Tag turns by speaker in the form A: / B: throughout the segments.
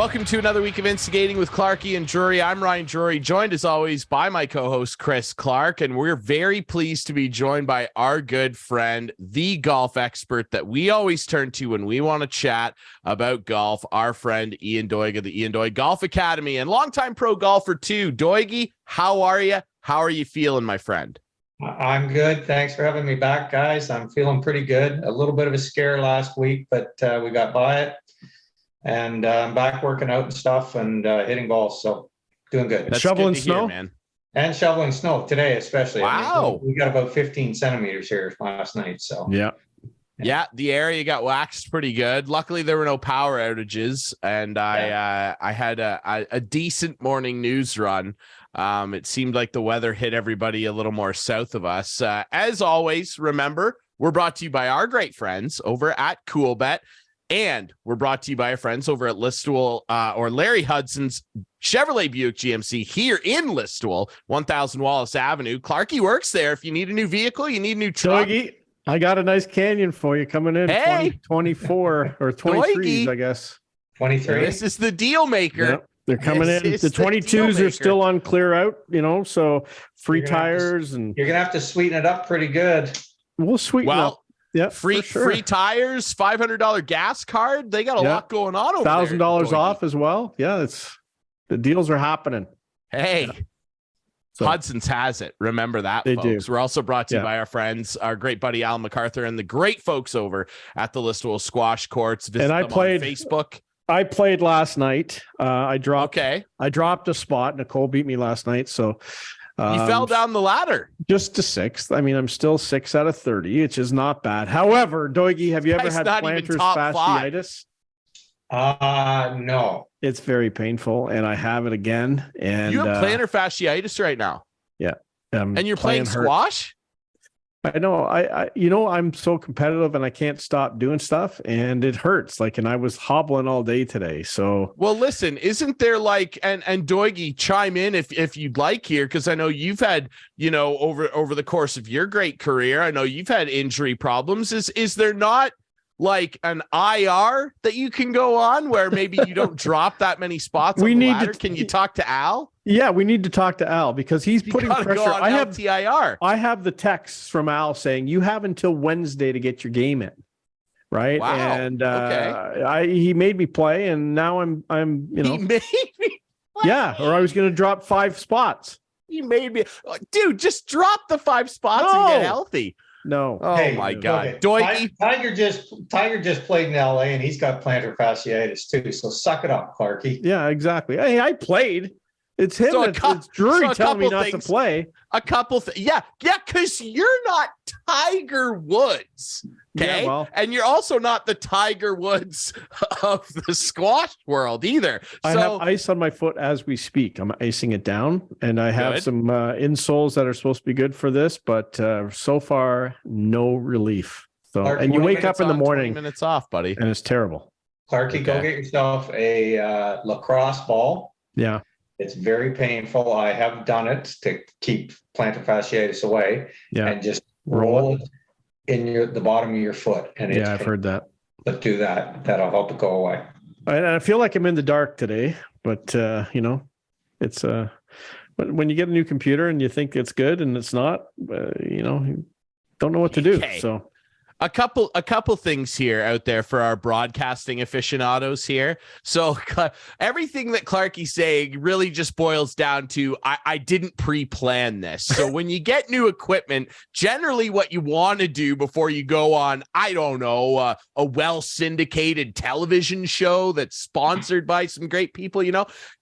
A: Welcome to another week of Instigating with Clarkey and Drury. I'm Ryan Drury, joined as always by my co-host Chris Clark, and we're very pleased to be joined by our good friend, the golf expert that we always turn to when we want to chat about golf, our friend Ian Doig of the Ian Doig Golf Academy and longtime pro golfer too. Doigy, how are you? How are you feeling, my friend?
B: I'm good. Thanks for having me back, guys. I'm feeling pretty good. A little bit of a scare last week, but we got by it. And I'm back working out and stuff and hitting balls. So doing good.
A: That's
C: shoveling
A: good to
C: snow,
A: hear, man.
B: And shoveling snow today, especially.
A: Wow.
B: I mean, we got about 15 centimeters here last night. So
A: Yeah, the area got waxed pretty good. Luckily, there were no power outages, and I had a decent morning news run. It seemed like the weather hit everybody a little more south of us. As always, remember, we're brought to you by our great friends over at CoolBet. And we're brought to you by our friends over at Listowel, or Larry Hudson's Chevrolet Buick GMC here in Listowel, 1000 Wallace Avenue. Clarkey works there. If you need a new vehicle, you need a new truck.
C: Doigy, I got a nice Canyon for you coming in.
A: Hey.
C: 24 or 23s,
A: Doigy.
C: I guess.
B: 23.
A: This is the deal maker.
C: Yep. They're coming
A: This
C: in.
A: is
C: The
A: the
C: 22s
A: deal
C: are still on clear out, so free
B: You're gonna have to-
C: tires and
B: You're going to have to sweeten it up pretty good.
C: we'll sweeten up. Yeah,
A: free
C: for sure.
A: free tires, $500 gas card. They got a lot going on over there.
C: $1,000
A: Doigy.
C: off as well. Yeah, the deals are happening.
A: Hey.
C: Yeah. So-
A: Hudson's has it. Remember that,
C: They
A: folks.
C: do.
A: We're also brought to you by our friends, our great buddy Alan MacArthur, and the great folks over at the Listowel Squash Courts. Visit
C: And I
A: them
C: played-
A: on Facebook.
C: I played last night. I dropped a spot. Nicole beat me last night, so
A: You fell down the ladder.
C: just to sixth. I mean, I'm still 6 out of 30, which is not bad. However, Doigy, have you ever
A: Guy's
C: had
A: not even
C: plantar
A: top five.
C: fasciitis?
B: No.
C: It's very painful, and I have it again. And
A: You have plantar fasciitis right now, and you're playing
C: hurt.
A: squash?
C: I know. I'm so competitive, and I can't stop doing stuff, and it hurts. And I was hobbling all day today. So,
A: Well, listen, isn't there and Doigy, chime in if you'd like here, because I know you've had, over the course of your great career, I know you've had injury problems. Is there not like an IR that you can go on where maybe you don't drop that many spots on the ladder? Can you talk to Al?
C: yeah, we need to talk to Al because he's
A: You
C: putting
A: gotta
C: pressure.
A: go on LTIR.
C: I have the texts from Al saying you have until Wednesday to get your game in, right?
A: Wow.
C: And
A: Okay.
C: he made me play, and now I'm
A: He made me
C: yeah, or I was going to drop 5 spots.
A: He made me, dude. Just drop the 5 spots and get
C: No.
A: healthy.
C: No,
A: Oh
B: Hey,
A: my God,
B: okay.
A: Doigy.
B: Tiger just played in LA and he's got plantar fasciitis too. So suck it up, Clarkey.
C: yeah, exactly. Hey, I played. It's him.
A: So a
C: It's
A: cou-
C: Drury
A: so a
C: telling me
A: couple
C: not
A: things.
C: to play.
A: A couple yeah, because you're not Tiger Woods, okay?
C: Yeah, well.
A: And you're also not the Tiger Woods of the squash world either.
C: I
A: So
C: have ice on my foot as we speak. I'm icing it down, and I have
A: Good.
C: some insoles that are supposed to be good for this, but so far no relief. So,
B: Clark,
C: and you
B: 20
C: wake up in the
A: 20
C: morning
A: minutes off, buddy.
C: and it's terrible.
B: Clarkey, go
A: Okay.
B: get yourself a lacrosse ball.
C: Yeah,
B: It's very painful. I have done it to keep plantar fasciitis away,
C: yeah,
B: and just
C: Roll
B: roll it in the bottom of your foot. And
C: yeah. I've heard that.
B: But do that. That'll help it go away.
C: And I feel like I'm in the dark today, but it's when you get a new computer and you think it's good and it's not, you don't know what to do.
A: Okay.
C: So
A: A couple things here out there for our broadcasting aficionados here. So everything that Clarkey's saying really just boils down to I didn't pre-plan this. So when you get new equipment, generally what you want to do before you go on, I don't know, a well-syndicated television show that's sponsored by some great people,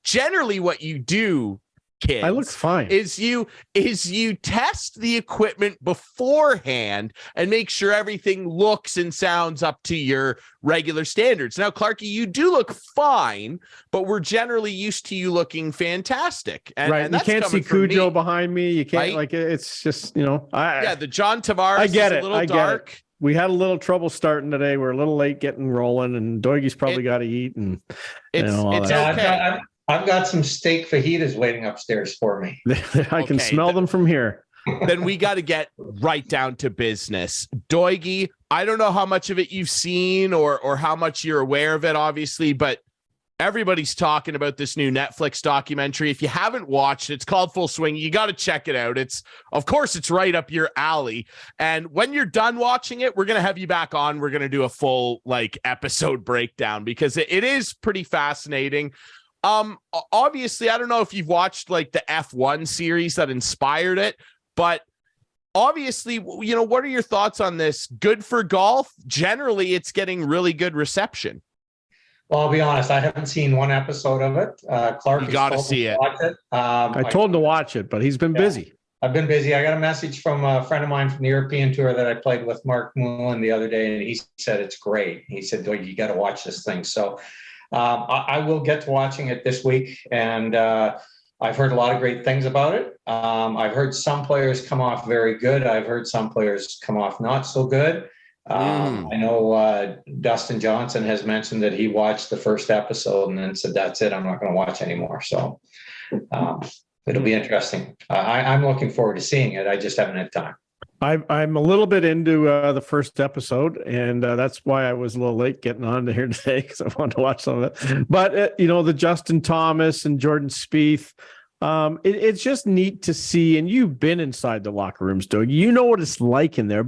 A: generally what you do, kids,
C: I look fine.
A: is you test the equipment beforehand and make sure everything looks and sounds up to your regular standards. Now, Clarkey, you do look fine, but we're generally used to you looking fantastic. And,
C: right.
A: and
C: You
A: that's
C: can't see
A: coming from
C: Cujo
A: me.
C: behind me. You can't
A: Right?
C: it's just,
A: Yeah, the John Tavares
C: I get
A: is
C: it.
A: a little
C: I get
A: dark.
C: it. We had a little trouble starting today. We're a little late getting rolling, and Doigy's probably got to eat. And
A: It's
C: all that.
B: Yeah,
A: okay.
B: I've got some steak fajitas waiting upstairs for me.
C: I can
A: Okay,
C: smell them from here.
A: Then we got to get right down to business. Doigy, I don't know how much of it you've seen or how much you're aware of it, obviously, but everybody's talking about this new Netflix documentary. If you haven't watched it, it's called Full Swing. You got to check it out. Of course, it's right up your alley. And when you're done watching it, we're going to have you back on. We're going to do a full episode breakdown because it is pretty fascinating. Obviously, I don't know if you've watched the F1 series that inspired it, but obviously, what are your thoughts on this? Good for golf? Generally, it's getting really good reception.
B: Well, I'll be honest, I haven't seen one episode of it. Clarkey,
A: you got to see it.
C: I told him to watch it, but he's been busy.
B: I've been busy. I got a message from a friend of mine from the European tour that I played with, Mark Moulin, the other day, and he said it's great. He said, you got to watch this thing. So I will get to watching it this week, and I've heard a lot of great things about it. I've heard some players come off very good. I've heard some players come off not so good. I know Dustin Johnson has mentioned that he watched the first episode and then said, that's it, I'm not going to watch anymore. So it'll be interesting. I'm looking forward to seeing it. I just haven't had time.
C: I'm a little bit into the first episode, and that's why I was a little late getting on to here today, because I wanted to watch some of it. But, the Justin Thomas and Jordan Spieth, it's just neat to see. And you've been inside the locker rooms, Doug. You know what it's like in there.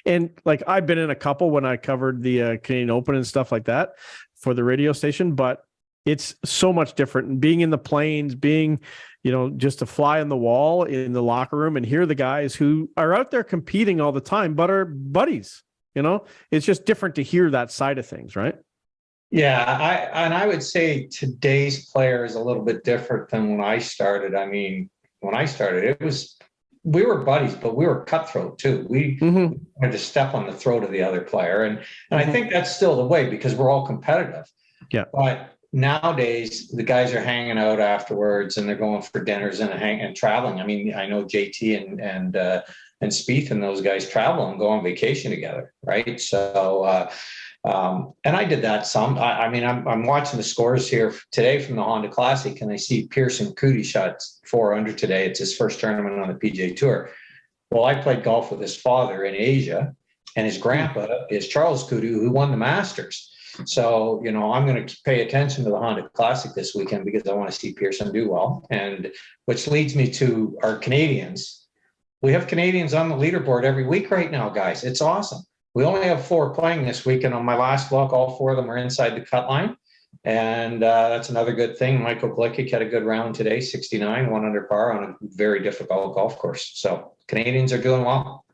C: I've been in a couple when I covered the Canadian Open and stuff like that for the radio station, but it's so much different. And being in the planes, being, just a fly on the wall in the locker room and hear the guys who are out there competing all the time, but are buddies, it's just different to hear that side of things, right?
B: Yeah, I would say today's player is a little bit different than when I started. I mean, when I started, we were buddies, but we were cutthroat too. We had to step on the throat of the other player, and I think that's still the way because we're all competitive.
C: Yeah.
B: But nowadays, the guys are hanging out afterwards, and they're going for dinners and traveling. I mean, I know JT and Spieth and those guys travel and go on vacation together, right? So. And I did that some. I'm watching the scores here today from the Honda Classic, and I see Pearson Coody shot 4 under today. It's his first tournament on the PGA Tour. Well, I played golf with his father in Asia, and his grandpa is Charles Coody, who won the Masters. So, I'm going to pay attention to the Honda Classic this weekend because I want to see Pearson do well. And which leads me to our Canadians. We have Canadians on the leaderboard every week right now, guys. It's awesome. We only have 4 playing this week, and on my last look, all 4 of them are inside the cut line, and that's another good thing. Michael Glick had a good round today, 69, 1 under par on a very difficult golf course. So Canadians are doing well.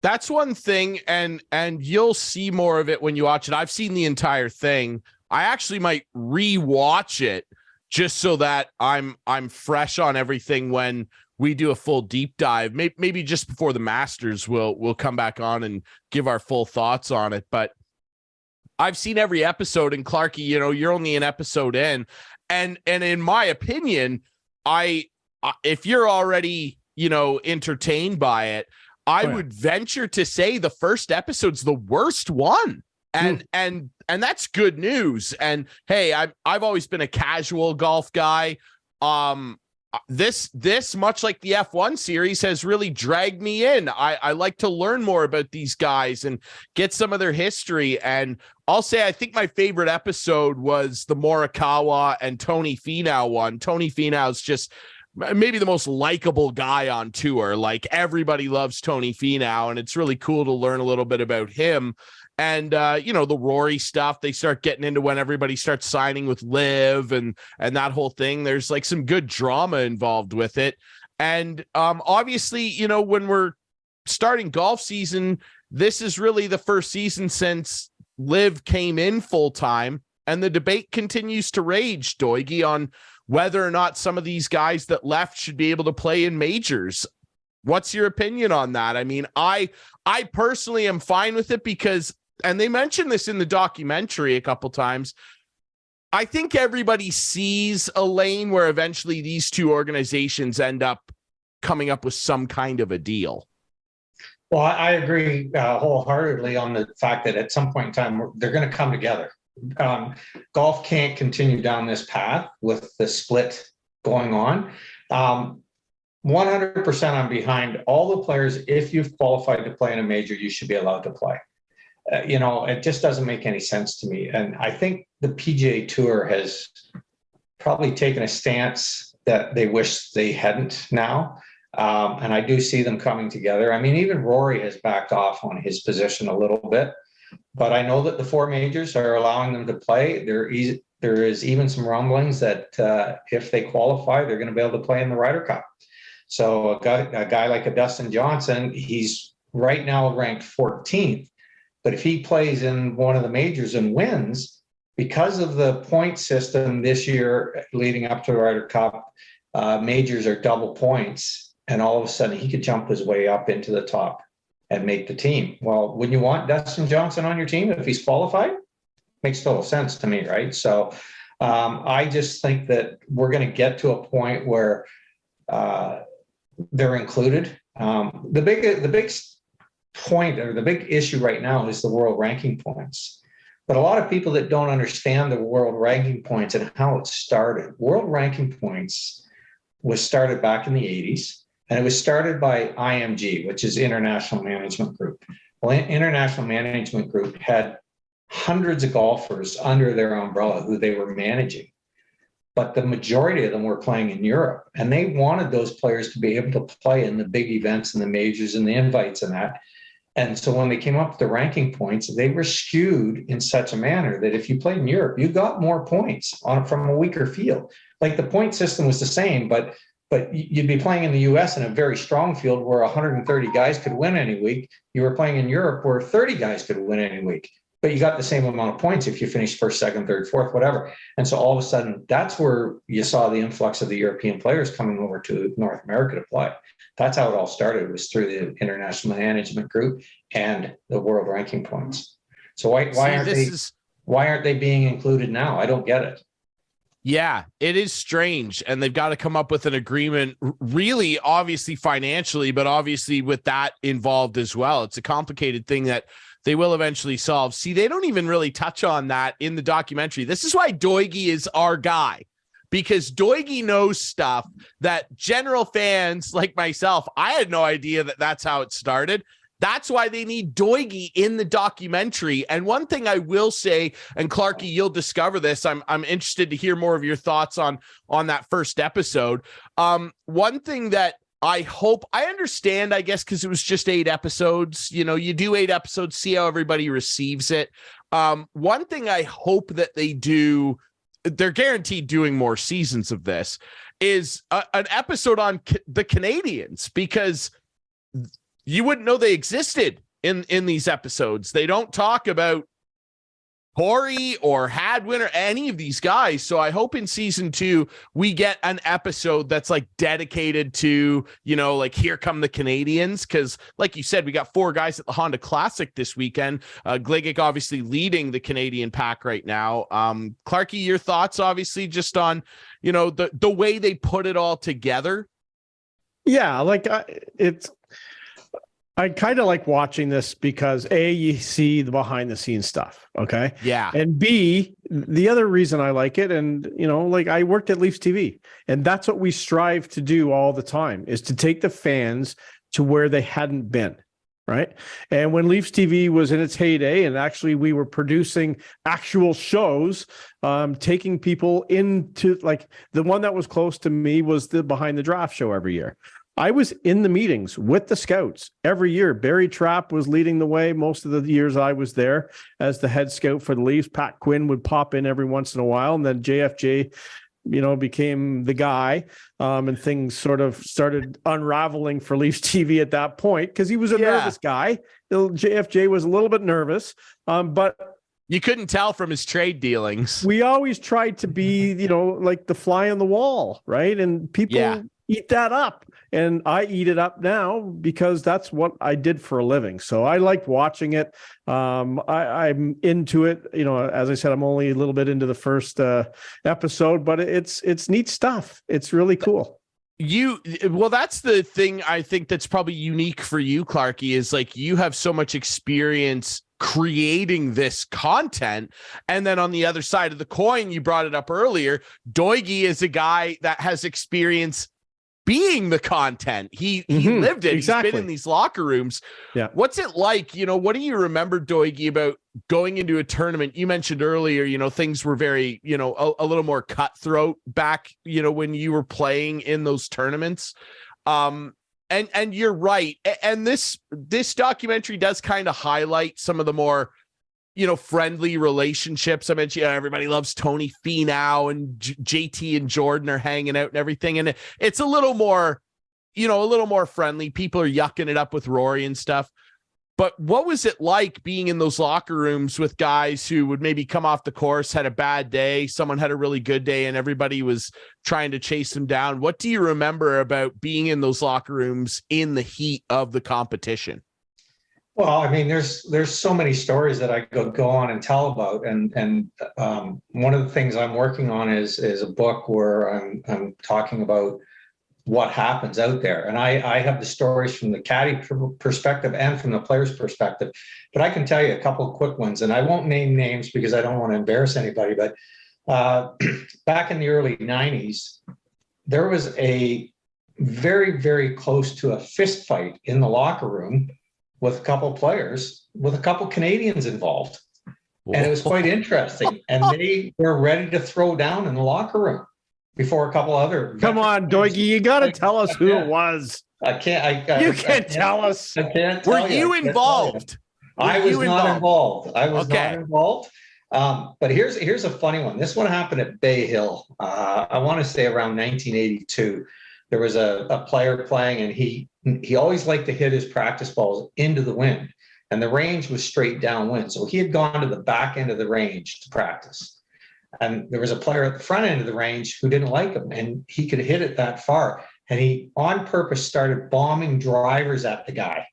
A: That's one thing, and you'll see more of it when you watch it. I've seen the entire thing. I actually might re-watch it just so that I'm fresh on everything when we do a full deep dive. Maybe just before the Masters, we'll come back on and give our full thoughts on it. But I've seen every episode, and Clarkey, you're only an episode in, and in my opinion, if you're already entertained by it, I would venture to say the first episode's the worst one. And that's good news. And hey, I've always been a casual golf guy. This much like the F1 series has really dragged me in. I like to learn more about these guys and get some of their history. And I'll say I think my favorite episode was the Morikawa and Tony Finau one. Tony Finau's just maybe the most likable guy on tour. Like, everybody loves Tony Finau, and it's really cool to learn a little bit about him. And, the Rory stuff, they start getting into when everybody starts signing with Liv and that whole thing. There's some good drama involved with it. And obviously, when we're starting golf season, this is really the first season since Liv came in full time. And the debate continues to rage, Doigie, on whether or not some of these guys that left should be able to play in majors. What's your opinion on that? I mean, I personally am fine with it because, and they mentioned this in the documentary a couple times, I think everybody sees a lane where eventually these two organizations end up coming up with some kind of a deal.
B: Well, I agree wholeheartedly on the fact that at some point in time, they're going to come together. Golf can't continue down this path with the split going on. 100% I'm behind all the players. If you've qualified to play in a major, you should be allowed to play. it just doesn't make any sense to me. And I think the PGA Tour has probably taken a stance that they wish they hadn't now. And I do see them coming together. I mean, even Rory has backed off on his position a little bit, but I know that the four majors are allowing them to play. There is even some rumblings that if they qualify, they're going to be able to play in the Ryder Cup. So a guy like a Dustin Johnson, he's right now ranked 14th, but if he plays in one of the majors and wins, because of the point system this year leading up to the Ryder Cup, majors are double points. And all of a sudden he could jump his way up into the top and make the team. Well, wouldn't you want Dustin Johnson on your team if he's qualified? Makes total sense to me, right? So I just think that we're going to get to a point where they're included. The big point or the big issue right now is the world ranking points. But a lot of people that don't understand the world ranking points and how it started. World ranking points was started back in the 80s. And it was started by IMG, which is International Management Group. Well, International Management Group had hundreds of golfers under their umbrella who they were managing. But the majority of them were playing in Europe. And they wanted those players to be able to play in the big events and the majors and the invites and that. And so when they came up with the ranking points, they were skewed in such a manner that if you played in Europe, you got more points from a weaker field. Like the point system was the same, but you'd be playing in the US in a very strong field where 130 guys could win any week. You were playing in Europe where 30 guys could win any week, but you got the same amount of points if you finished first, second, third, fourth, whatever. And so all of a sudden, that's where you saw the influx of the European players coming over to North America to play. That's how it all started. It was through the International Management Group and the world ranking points. So why aren't they being included now? I don't get it.
A: Yeah, it is strange. And they've got to come up with an agreement, really, obviously financially, but obviously with that involved as well. It's a complicated thing that they will eventually solve. See, they don't even really touch on that in the documentary. This is why Doigie is our guy, because Doigie knows stuff that general fans like myself, I had no idea that that's how it started. That's why they need Doigie in the documentary. And one thing I will say, and Clarkey, you'll discover this. I'm interested to hear more of your thoughts on that first episode. One thing that I hope I understand, I guess, because it was just 8 episodes. You know, you do 8 episodes, see how everybody receives it. One thing I hope that they do, they're guaranteed doing more seasons of this, is an episode on the Canadians, because you wouldn't know they existed in these episodes. They don't talk about Corey or Hadwin or any of these guys. So I hope in season 2, we get an episode that's like dedicated to, like, here come the Canadians. Cause like you said, we got 4 guys at the Honda Classic this weekend. Gligic obviously leading the Canadian pack right now. Clarkey, your thoughts obviously just on, the way they put it all together.
C: Yeah. I kind of like watching this because A, you see the behind the scenes stuff. Okay.
A: Yeah.
C: And B, the other reason I like it, and I worked at Leafs TV, and that's what we strive to do all the time, is to take the fans to where they hadn't been. Right. And when Leafs TV was in its heyday, and actually we were producing actual shows, taking people into, like, the one that was close to me was the Behind the Draft show every year. I was in the meetings with the scouts every year. Barry Trapp was leading the way most of the years I was there as the head scout for the Leafs. Pat Quinn would pop in every once in a while, and then JFJ, became the guy, and things sort of started unraveling for Leafs TV at that point because he was a nervous guy. JFJ was a little bit nervous, but
A: you couldn't tell from his trade dealings.
C: We always tried to be, like the fly on the wall, right? And people eat that up. And I eat it up now because that's what I did for a living. So I liked watching it. I'm into it. As I said, I'm only a little bit into the first episode, but it's neat stuff. It's really cool.
A: That's the thing I think that's probably unique for you, Clarkey, is like you have so much experience creating this content. And then on the other side of the coin, you brought it up earlier, Doigie is a guy that has experience being the content. He lived it.
C: Exactly.
A: He's been in these locker rooms.
C: Yeah.
A: What's it like? What do you remember, Doigie, about going into a tournament? You mentioned earlier, things were very, a little more cutthroat back, when you were playing in those tournaments. And you're right. And this documentary does kind of highlight some of the more, friendly relationships. I mentioned, everybody loves Tony Finau, and JT and Jordan are hanging out and everything. And it's a little more, friendly. People are yucking it up with Rory and stuff. But what was it like being in those locker rooms with guys who would maybe come off the course, had a bad day, someone had a really good day, and everybody was trying to chase them down? What do you remember about being in those locker rooms in the heat of the competition?
B: Well, I mean, there's so many stories that I could go on and tell about, and one of the things I'm working on is a book where I'm talking about what happens out there, and I have the stories from the caddy perspective and from the player's perspective, but I can tell you a couple of quick ones, and I won't name names because I don't want to embarrass anybody. But back in the early '90s, there was a very, very close to a fist fight in the locker room with a couple of players, with a couple of Canadians involved. And it was quite interesting. And they were ready to throw down in the locker room before a couple other.
C: Come on, Doigie, you got to tell us who it was.
B: I can't.
C: You can't tell us.
B: I can't tell
A: Were you involved?
B: I was not involved. I was not involved. But here's a funny one. This one happened at Bay Hill. I want to say around 1982. There was a player playing, and he always liked to hit his practice balls into the wind, and the range was straight downwind. So he had gone to the back end of the range to practice. And there was a player at the front end of the range who didn't like him, and he could hit it that far. And he on purpose started bombing drivers at the guy.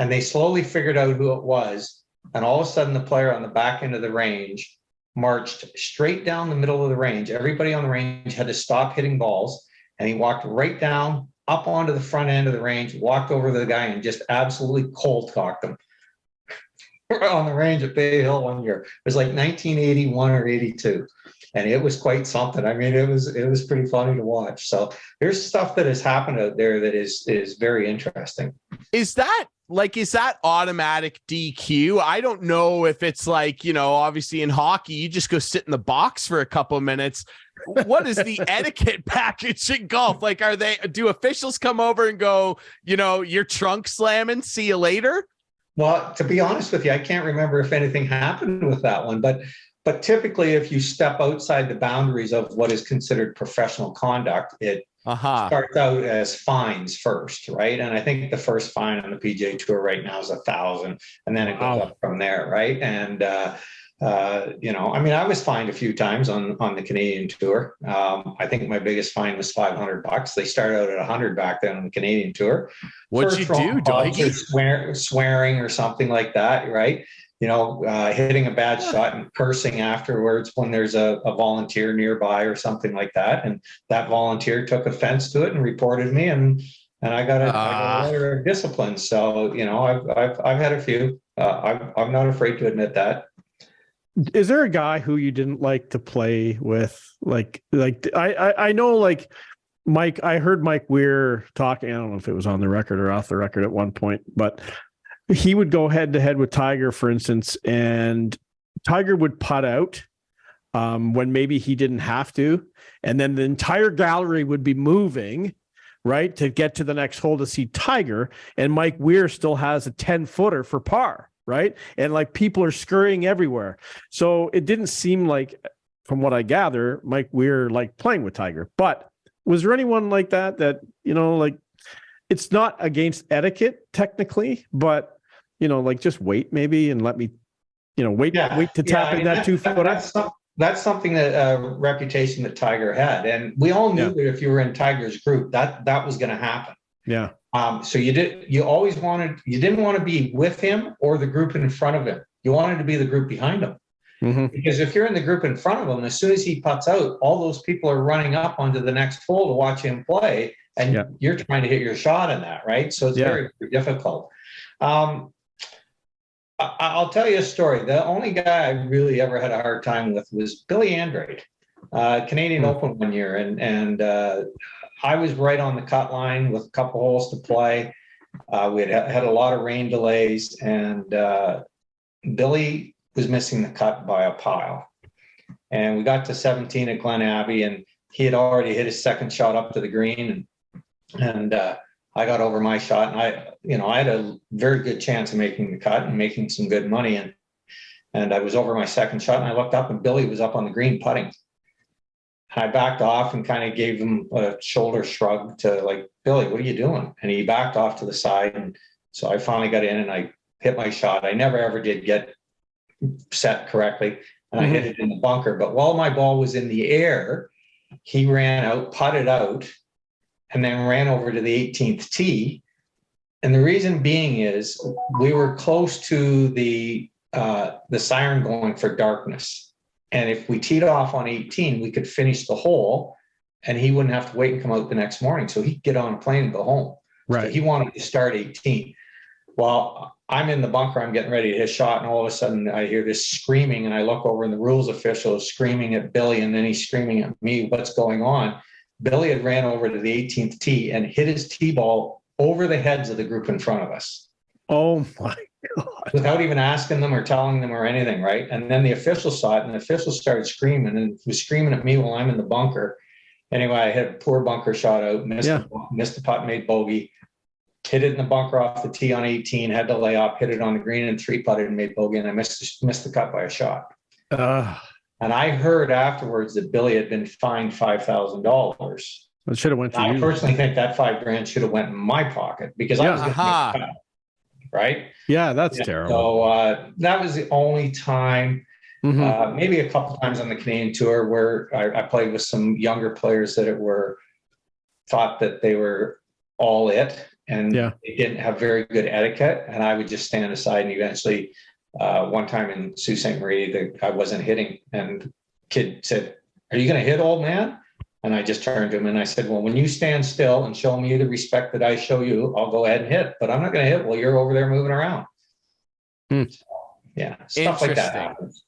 B: And they slowly figured out who it was. And all of a sudden, the player on the back end of the range marched straight down the middle of the range. Everybody on the range had to stop hitting balls. And he walked right down, up onto the front end of the range, walked over to the guy, and just absolutely cold cocked him on the range at Bay Hill one year. It was like 1981 or 82. And it was quite something. I mean, it was pretty funny to watch. So there's stuff that has happened out there that is very interesting.
A: Is that automatic DQ? I don't know if it's like, obviously in hockey, you just go sit in the box for a couple of minutes. What is the etiquette package in golf? Like, do officials come over and go, you're trunk slamming, see you later?
B: Well, to be honest with you, I can't remember if anything happened with that one, but typically if you step outside the boundaries of what is considered professional conduct, it starts out as fines first, right? And I think the first fine on the PGA Tour right now is $1,000, and then it goes up from there, right? And I was fined a few times on the Canadian Tour. I think my biggest fine was $500. They started out at $100 back then on the Canadian Tour.
A: What'd you do, Doigie?
B: Swearing or something like that, right? Hitting a bad shot and cursing afterwards when there's a volunteer nearby or something like that. And that volunteer took offense to it and reported me, and I got a letter of discipline. So, I've had a few. I'm not afraid to admit that.
C: Is there a guy who you didn't like to play with? Like I know, like Mike, I heard Mike Weir talking, I don't know if it was on the record or off the record at one point, but he would go head to head with Tiger, for instance, and Tiger would putt out when maybe he didn't have to. And then the entire gallery would be moving, right, to get to the next hole to see Tiger. And Mike Weir still has a 10-footer for par. Right. And like people are scurrying everywhere. So it didn't seem like, from what I gather, Mike Weir liked playing with Tiger. But was there anyone like that, like it's not against etiquette technically, but, like just wait maybe and let me, wait to tap in that 2-footer?
B: That's something that reputation that Tiger had. And we all knew that if you were in Tiger's group, that was going to happen.
C: Yeah.
B: So you didn't want to be with him or the group in front of him. You wanted to be the group behind him. Mm-hmm. Because if you're in the group in front of him, as soon as he putts out, all those people are running up onto the next hole to watch him play, and you're trying to hit your shot in that, right? So it's very, very difficult. I'll tell you a story. The only guy I really ever had a hard time with was Billy Andrade. Canadian Open one year, and I was right on the cut line with a couple holes to play. We had a lot of rain delays, and Billy was missing the cut by a pile. And we got to 17 at Glen Abbey, and he had already hit his second shot up to the green, and I got over my shot, and I had a very good chance of making the cut and making some good money, and I was over my second shot, and I looked up, and Billy was up on the green putting. I backed off and kind of gave him a shoulder shrug to like, Billy, what are you doing? And he backed off to the side, and so I finally got in and I hit my shot. I never ever did get set correctly, and I hit it in the bunker. But while my ball was in the air, he ran out, putted out, and then ran over to the 18th tee. And the reason being is we were close to the siren going for darkness. And if we teed off on 18, we could finish the hole and he wouldn't have to wait and come out the next morning. So he'd get on a plane and go home.
C: Right.
B: So he wanted to start 18. Well, I'm in the bunker, I'm getting ready to hit a shot, and all of a sudden I hear this screaming, and I look over and the rules official is screaming at Billy, and then he's screaming at me, what's going on? Billy had ran over to the 18th tee and hit his tee ball over the heads of the group in front of us.
C: Oh my God.
B: Without even asking them or telling them or anything, right? And then the official saw it, and the official started screaming, and he was screaming at me while I'm in the bunker. Anyway, I had a poor bunker shot out, missed the putt, made bogey, hit it in the bunker off the tee on 18, had to lay up, hit it on the green and three putted and made bogey, and I missed the cut by a shot. And I heard afterwards that Billy had been fined $5,000.
C: It should have went to you.
B: I personally think that $5,000 should have went in my pocket because I was going to make the cut, right?
C: Yeah, that's terrible.
B: So that was the only time, maybe a couple times on the Canadian Tour where I played with some younger players that thought that they were all it, and they didn't have very good etiquette, and I would just stand aside. And eventually, one time in Sault Ste. Marie, I wasn't hitting, and kid said, "Are you going to hit, old man?" And I just turned to him and I said, "Well, when you stand still and show me the respect that I show you, I'll go ahead and hit, but I'm not going to hit while you're over there moving around." So, yeah, stuff like that happens.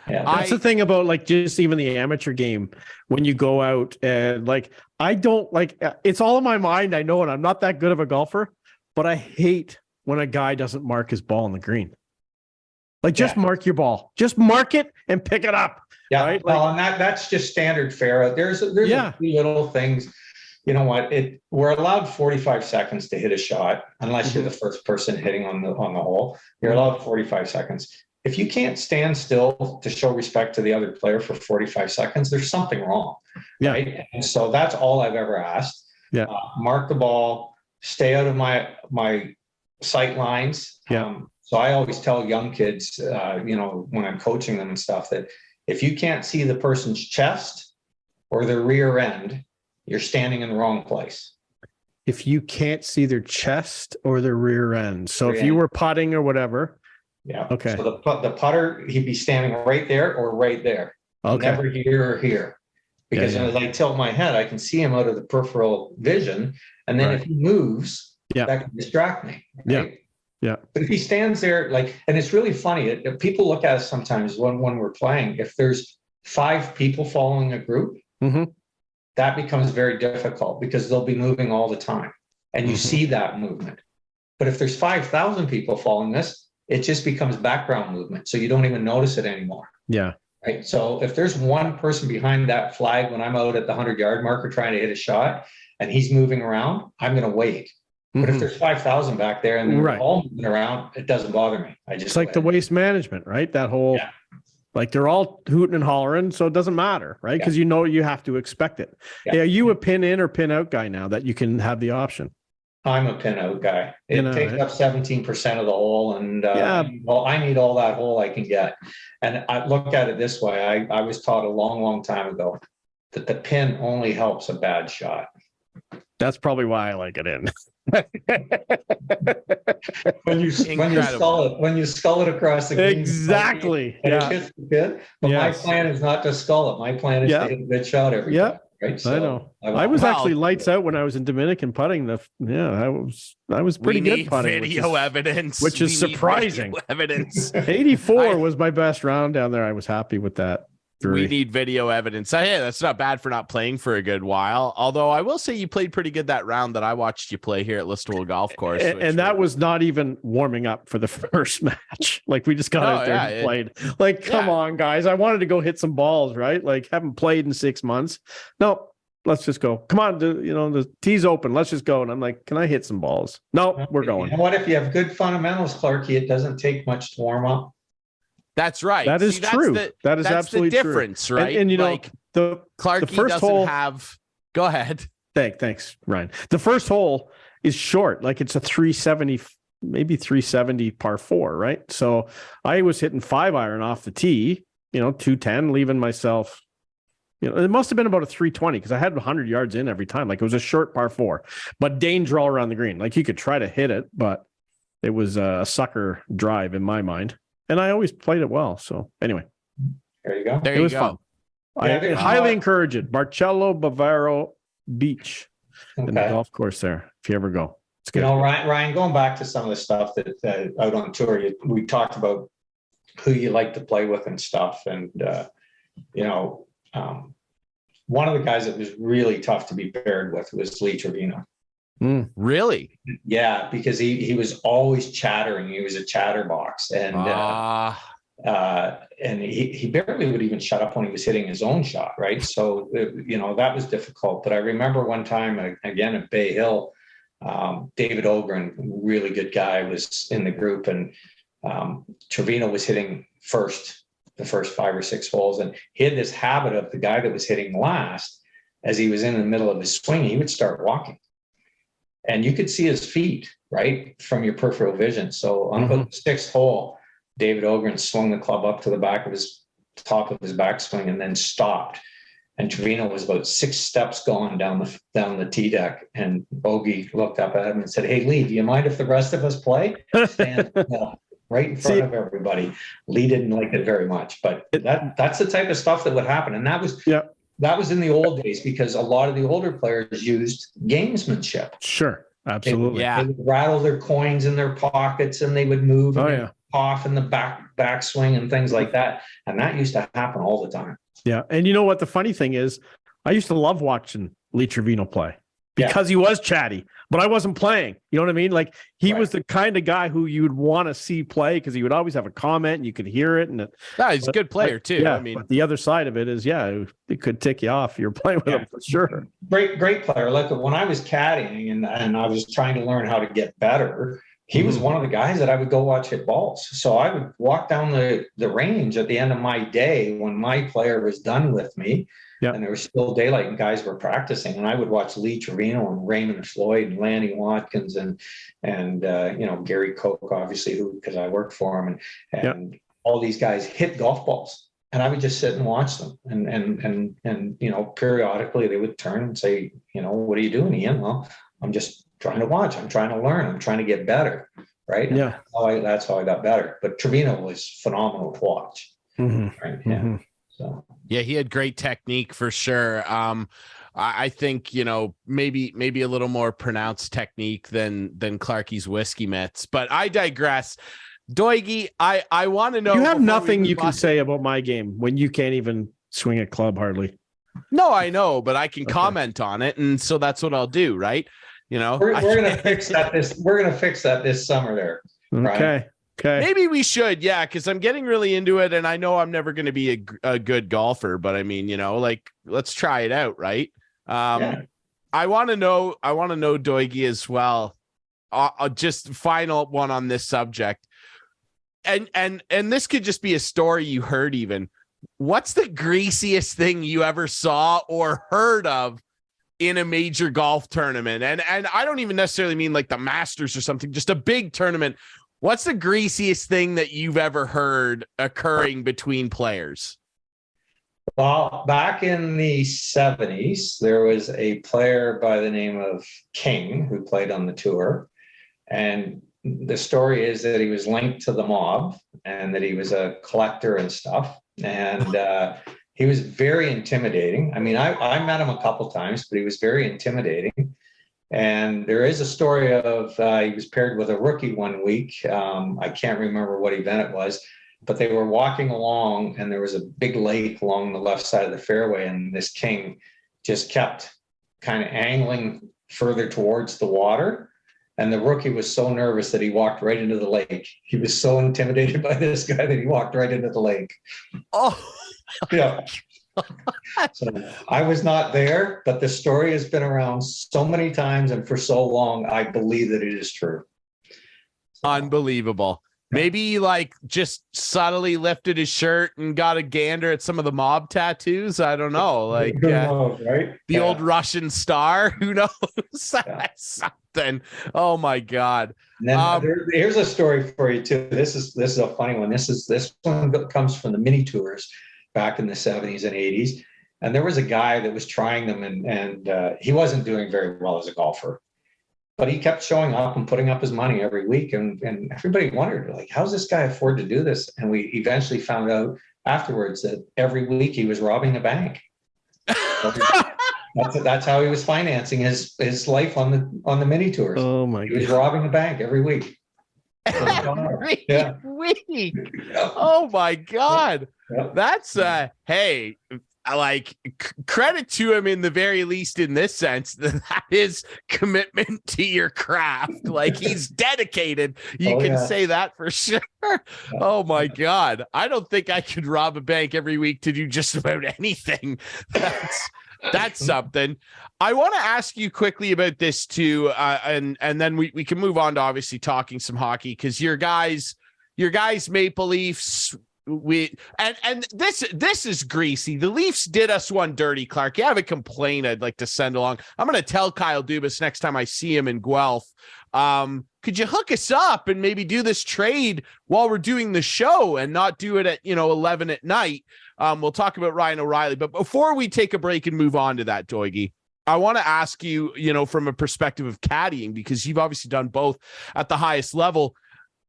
B: Yeah,
C: that's the thing about like just even the amateur game. When you go out and like, I don't like, it's all in my mind. I know, and I'm not that good of a golfer, but I hate when a guy doesn't mark his ball on the green. Like, just mark your ball, just mark it and pick it up.
B: Yeah,
C: right?
B: Well, and that's just standard fare. There's a few little things. You know what? We're allowed 45 seconds to hit a shot, unless you're the first person hitting on the hole. You're allowed 45 seconds. If you can't stand still to show respect to the other player for 45 seconds, there's something wrong.
C: Yeah.
B: Right? And so that's all I've ever asked.
C: Yeah.
B: Mark the ball, stay out of my sight lines.
C: Yeah.
B: So I always tell young kids, when I'm coaching them and stuff, that if you can't see the person's chest or their rear end, you're standing in the wrong place.
C: If you can't see their chest or their rear end. So if you were putting or whatever.
B: Yeah.
C: Okay.
B: So the putter, he'd be standing right there or right there.
C: Okay.
B: Never here or here. Because as I tilt my head, I can see him out of the peripheral vision. And then if he moves, that can distract me. Right?
C: Yeah.
B: But if he stands there, and it's really funny, people look at us sometimes when we're playing, if there's 5 people following a group, that becomes very difficult because they'll be moving all the time. And you see that movement. But if there's 5,000 people following this, it just becomes background movement. So you don't even notice it anymore.
C: Yeah.
B: Right. So if there's one person behind that flag when I'm out at the 100-yard marker trying to hit a shot and he's moving around, I'm going to wait. But if there's 5,000 back there and they're all moving around, it doesn't bother me. It's
C: like the waste management, right? That whole, like they're all hooting and hollering, so it doesn't matter, right? Because you have to expect it. Yeah. Are you a pin in or pin out guy now that you can have the option?
B: I'm a pin out guy. It takes up 17% of the hole, and I need all that hole I can get. And I look at it this way. I was taught a long, long time ago that the pin only helps a bad shot.
C: That's probably why I like it in.
B: when you skull it across the green,
C: exactly.
B: It hits the pin. But my plan is not to skull it. My plan is to hit a good shot every time. Right? So
C: I know. I was actually lights out when I was in Dominican putting. I was pretty good putting.
A: Video evidence,
C: which is surprising.
A: Evidence.
C: 84 was my best round down there. I was happy with that. Drury.
A: We need video evidence. Hey, that's not bad for not playing for a good while. Although I will say you played pretty good that round that I watched you play here at Listowel Golf Course.
C: And that was not even warming up for the first match. Like we just got out there and played. Like, come on, guys. I wanted to go hit some balls, right? Like haven't played in 6 months. No, let's just go. Come on, the tee's open. Let's just go. And I'm like, can I hit some balls? No, we're going.
B: And what if you have good fundamentals, Clarkey? It doesn't take much to warm up.
A: That's right.
C: That is true. That is absolutely
A: the difference,
C: true.
A: right?
C: And you know,
A: like
C: the
A: Clarkey
C: first
A: doesn't
C: hole,
A: have. Go ahead.
C: Thanks, Ryan. The first hole is short, like it's a 370, maybe 370 par 4, right? So I was hitting 5-iron off the tee, 210, leaving myself. It must have been about a 320 because I had 100 yards in every time. Like it was a short par 4, but danger all around the green. Like you could try to hit it, but it was a sucker drive in my mind. And I always played it well. So anyway,
B: there you go.
A: There you
C: was
A: go.
C: Fun. I highly encourage it. Barcello Bavaro Beach in the golf course there. If you ever go, it's good.
B: Ryan, going back to some of the stuff that out on tour, we talked about who you like to play with and stuff. And, one of the guys that was really tough to be paired with was Lee Trevino.
A: Really?
B: Yeah, because he was always chattering. He was a chatterbox, and he barely would even shut up when he was hitting his own shot, right? So that was difficult. But I remember one time again at Bay Hill, David Ogren, really good guy, was in the group, and Trevino was hitting the first 5 or 6 holes, and he had this habit of the guy that was hitting last, as he was in the middle of his swing, he would start walking. And you could see his feet, right, from your peripheral vision. So on about the 6th hole, David Ogren swung the club up to the top of his backswing and then stopped. And Trevino was about 6 steps going down the tee deck. And Ogie looked up at him and said, "Hey, Lee, do you mind if the rest of us play?" Stand right in front of everybody. Lee didn't like it very much, but that's the type of stuff that would happen. And that was in the old days, because a lot of the older players used gamesmanship.
C: Sure. Absolutely.
B: They would rattle their coins in their pockets, and they would move off in the backswing and things like that. And that used to happen all the time.
C: Yeah. And you know what the funny thing is? I used to love watching Lee Trevino play because he was chatty, but I wasn't playing. You know what I mean? Like he was the kind of guy who you'd want to see play, because he would always have a comment and you could hear it. And
A: he's a good player too.
C: Yeah,
A: I mean,
C: but the other side of it is, it could tick you off. You're playing with him for sure.
B: Great player. Like when I was caddying and I was trying to learn how to get better, he was one of the guys that I would go watch hit balls. So I would walk down the range at the end of my day when my player was done with me. And there was still daylight and guys were practicing, and I would watch Lee Trevino and Raymond Floyd and Lanny Watkins and Gary Koch, obviously, because I worked for him, and all these guys hit golf balls, and I would just sit and watch them, and periodically they would turn and say, "What are you doing, Ian?" "Well, I'm just trying to watch. I'm trying to learn. I'm trying to get better." Right? And that's how I got better. But Trevino was phenomenal to watch. Right? Yeah. So.
A: Yeah, he had great technique for sure. I think, maybe a little more pronounced technique than Clarkey's whiskey mitts, but I digress. Doigie, I want to know.
C: You have nothing you can say about my game when you can't even swing a club hardly.
A: No, I know, but I can comment on it, and so that's what I'll do, right?
B: We're gonna fix that. We're gonna fix that this summer there.
C: Okay. Okay.
A: Maybe we should, because I'm getting really into it, and I know I'm never going to be a good golfer, but I mean, let's try it out, right? I want to know Doigie as well. Just final one on this subject, and this could just be a story you heard. Even, what's the greasiest thing you ever saw or heard of in a major golf tournament? And I don't even necessarily mean like the Masters or something, just a big tournament. What's the greasiest thing that you've ever heard occurring between players?
B: Well, back in the 70s, there was a player by the name of King who played on the tour. And the story is that he was linked to the mob and that he was a collector and stuff. And he was very intimidating. I mean, I met him a couple times, but he was very intimidating. And there is a story of he was paired with a rookie one week. I can't remember what event it was. but they were walking along and there was a big lake along the left side of the fairway. And this king just kept kind of angling further towards the water. And the rookie was so nervous that he walked right into the lake. He was so intimidated by this guy that he walked right into the lake.
A: Oh,
B: yeah. So I was not there, but the story has been around so many times and for so long, I believe that it is true.
A: Unbelievable. Maybe he like just subtly lifted his shirt and got a gander at some of the mob tattoos. I don't know. Like
B: Who knows, right?
A: the old Russian star. Who knows?
B: Yeah.
A: Something. Oh my God.
B: And then here's a story for you too. This is a funny one. This one comes from the mini tours back in the 70s and 80s. And there was a guy that was trying them and he wasn't doing very well as a golfer. But he kept showing up and putting up his money every week. And everybody wondered, like, how's this guy afford to do this? And we eventually found out afterwards that every week he was robbing a bank. That's how he was financing his life on the mini tours.
C: Oh my
B: He was
C: God.
B: robbing a bank every week.
A: Every
B: Yeah.
A: week.
B: Yeah.
A: Oh my God.
B: Yeah.
A: That's hey, like credit to him in the very least in this sense that is commitment to your craft. Like he's dedicated. You can say that for sure. Oh my God. I don't think I could rob a bank every week to do just about anything. That's something. I want to ask you quickly about this too, and then we can move on to obviously talking some hockey because your guys Maple Leafs. And this is greasy. The Leafs did us one dirty, Clarkey. I have a complaint I'd like to send along. I'm going to tell Kyle Dubas next time I see him in Guelph. Could you hook us up and maybe do this trade while we're doing the show and not do it at 11 at night? We'll talk about Ryan O'Reilly, but before we take a break and move on to that, Doigie, I want to ask you, from a perspective of caddying, because you've obviously done both at the highest level.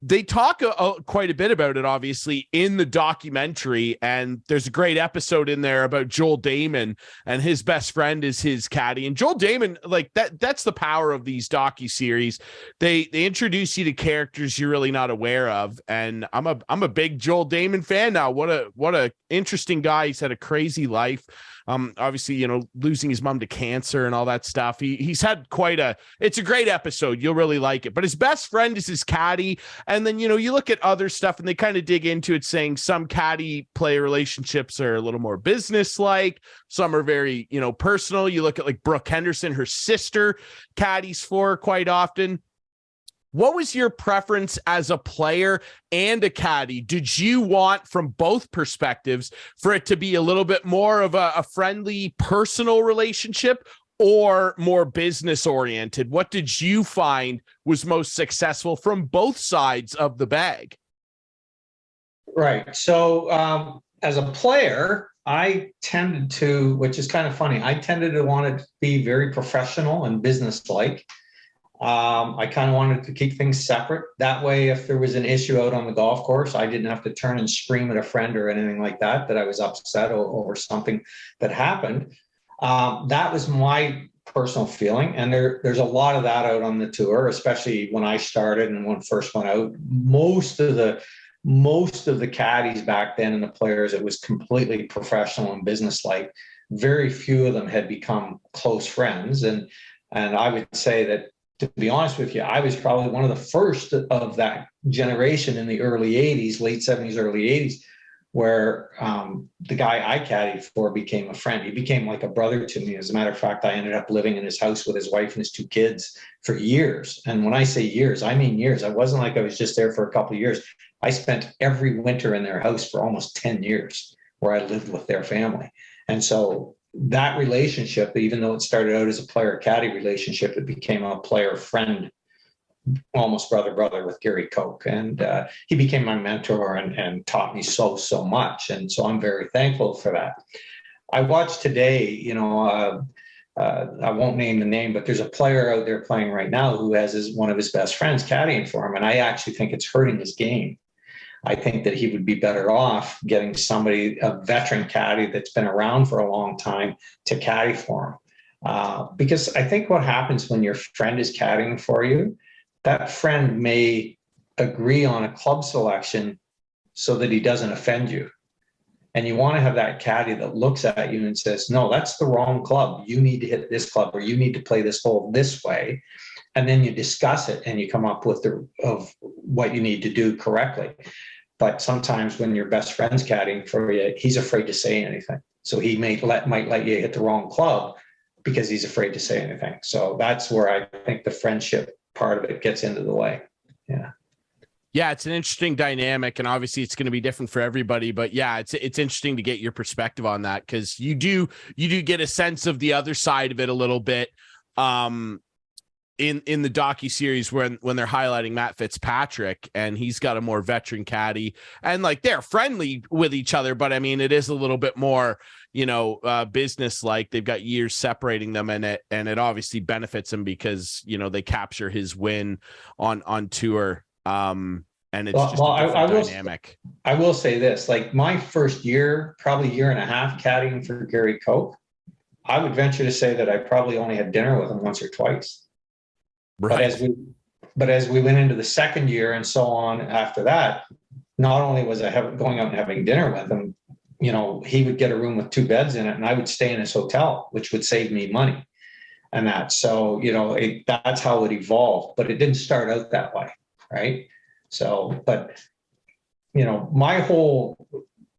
A: They talk quite a bit about it, obviously, in the documentary, and there's a great episode in there about Joel Damon, and his best friend is his caddy. And Joel Damon, like that's the power of these docuseries. They introduce you to characters you're really not aware of, and I'm a big Joel Damon fan now. What a interesting guy. He's had a crazy life. Obviously, losing his mom to cancer and all that stuff. He's had it's a great episode. You'll really like it. But his best friend is his caddy. And then, you look at other stuff and they kind of dig into it, saying some caddy player relationships are a little more business-like. Some are very, personal. You look at like Brooke Henderson, her sister caddies for her quite often. What was your preference as a player and a caddy? Did you want, from both perspectives, for it to be a little bit more of a friendly, personal relationship or more business oriented? What did you find was most successful from both sides of the bag?
B: Right. So as a player, I tended to, which is kind of funny, I tended to want it to be very professional and business-like. I kind of wanted to keep things separate. That way, if there was an issue out on the golf course, I didn't have to turn and scream at a friend or anything like that I was upset over something that happened. That was my personal feeling. And there's a lot of that out on the tour, especially when I started and when first went out. Most of the caddies back then and the players, it was completely professional and businesslike. Very few of them had become close friends. And I would say that, to be honest with you, I was probably one of the first of that generation in the early 80s, late 70s, early 80s, where the guy I caddied for became a friend. He became like a brother to me. As a matter of fact, I ended up living in his house with his wife and his two kids for years. And when I say years, I mean years. I wasn't like I was just there for a couple of years. I spent every winter in their house for almost 10 years where I lived with their family. And so that relationship, even though it started out as a player-caddy relationship, it became a player-friend, almost brother with Gary Koch. And he became my mentor and taught me so much. And so I'm very thankful for that. I watched today, I won't name the name, but there's a player out there playing right now who has one of his best friends caddying for him. And I actually think it's hurting his game. I think that he would be better off getting somebody, a veteran caddy that's been around for a long time, to caddy for him. Because I think what happens when your friend is caddying for you, that friend may agree on a club selection so that he doesn't offend you. And you want to have that caddy that looks at you and says, no, that's the wrong club. You need to hit this club, or you need to play this hole this way. And then you discuss it and you come up with of what you need to do correctly. But sometimes when your best friend's caddying for you, he's afraid to say anything. So he might let you hit the wrong club because he's afraid to say anything. So that's where I think the friendship part of it gets into the way. Yeah.
A: Yeah, it's an interesting dynamic, and obviously it's going to be different for everybody. But yeah, it's interesting to get your perspective on that, because you do get a sense of the other side of it a little bit. In the docuseries when they're highlighting Matt Fitzpatrick, and he's got a more veteran caddy, and like they're friendly with each other, but I mean it is a little bit more, business like. They've got years separating them, and it obviously benefits him because they capture his win on tour. And it's just a different dynamic.
B: I will say this, like my first year, probably year and a half caddying for Gary Koch, I would venture to say that I probably only had dinner with him once or twice. Right. But as we went into the second year and so on after that, not only was I going out and having dinner with him, he would get a room with 2 beds in it, and I would stay in his hotel, which would save me money and that. So, that's how it evolved, but it didn't start out that way. Right. So, but, my whole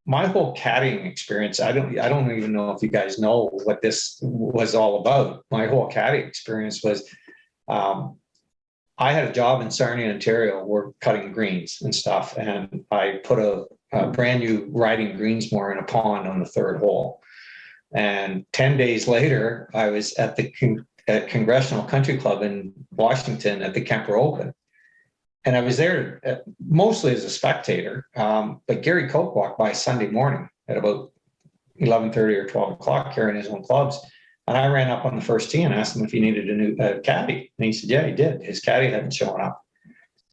B: caddying experience, I don't even know if you guys know what this was all about. My whole caddying experience was, I had a job in Sarnia, Ontario. We're cutting greens and stuff. And I put a brand new riding greensmower in a pond on the 3rd hole. And 10 days later, I was at the Congressional Country Club in Washington at the Kemper Open. And I was there mostly as a spectator. But Gary Koch walked by Sunday morning at about 11:30 or 12 o'clock carrying his own clubs. And I ran up on the first tee and asked him if he needed a new caddy. And he said, yeah, he did. His caddy hadn't shown up.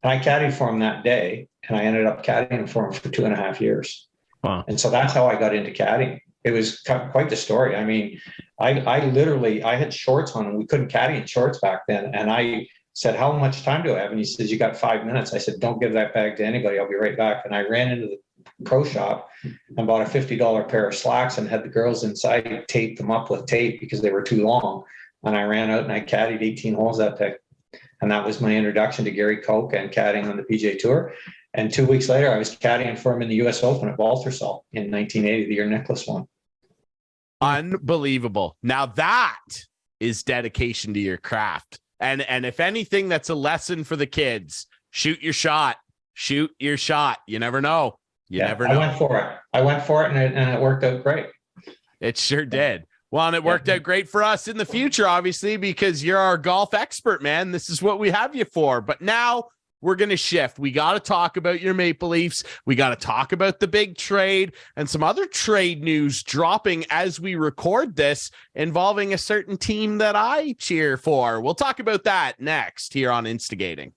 B: And I caddied for him that day. And I ended up caddying for him for 2.5 years. Wow. And so that's how I got into caddying. It was quite the story. I mean, I had shorts on, and we couldn't caddy in shorts back then. And I said, how much time do I have? And he says, you got 5 minutes. I said, don't give that bag to anybody. I'll be right back. And I ran into the pro shop and bought a $50 pair of slacks and had the girls inside tape them up with tape because they were too long. And I ran out and I caddied 18 holes that day. And that was my introduction to Gary Koch and caddying on the PGA Tour. And 2 weeks later, I was caddying for him in the US Open at Waltersall in 1980, the year Nicklaus won.
A: Unbelievable. Now that is dedication to your craft. And if anything, that's a lesson for the kids. Shoot your shot. Shoot your shot. You never know. You never know.
B: I went for it and it worked out great.
A: It sure did. Well, and it worked out great for us in the future, obviously, because you're our golf expert, man. This is what we have you for. But now we're going to shift. We got to talk about your Maple Leafs. We got to talk about the big trade and some other trade news dropping as we record this involving a certain team that I cheer for. We'll talk about that next here on Instigating.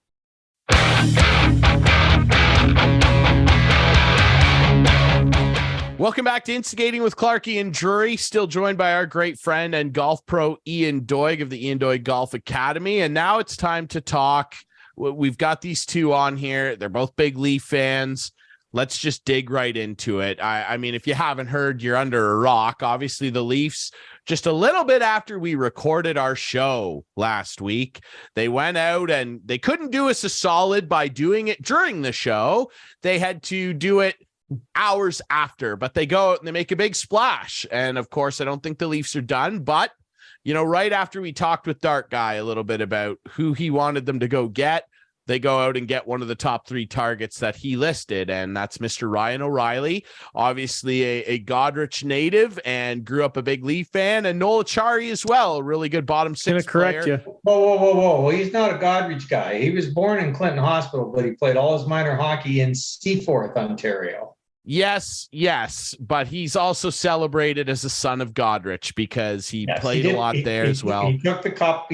A: Welcome back to Instigating with Clarkey and Drury, still joined by our great friend and golf pro Ian Doig of the Ian Doig Golf Academy. And now it's time to talk. We've got these two on here. They're both big Leaf fans. Let's just dig right into it. I mean, if you haven't heard, you're under a rock. Obviously, the Leafs, just a little bit after we recorded our show last week, they went out and they couldn't do us a solid by doing it during the show. They had to do it hours after, but they go out and they make a big splash. And of course, I don't think the Leafs are done, but right after we talked with Dart Guy a little bit about who he wanted them to go get, they go out and get one of the top 3 targets that he listed, and that's Mr. Ryan O'Reilly, obviously a Godrich native and grew up a big Leaf fan, and Noel Acciari as well, a really good bottom 6 player.
C: Correct you.
B: Whoa. Well, he's not a Godrich guy. He was born in Clinton Hospital, but he played all his minor hockey in Seaforth, Ontario.
A: Yes, but he's also celebrated as a son of Godrich because he played a lot there as well.
B: He took the cup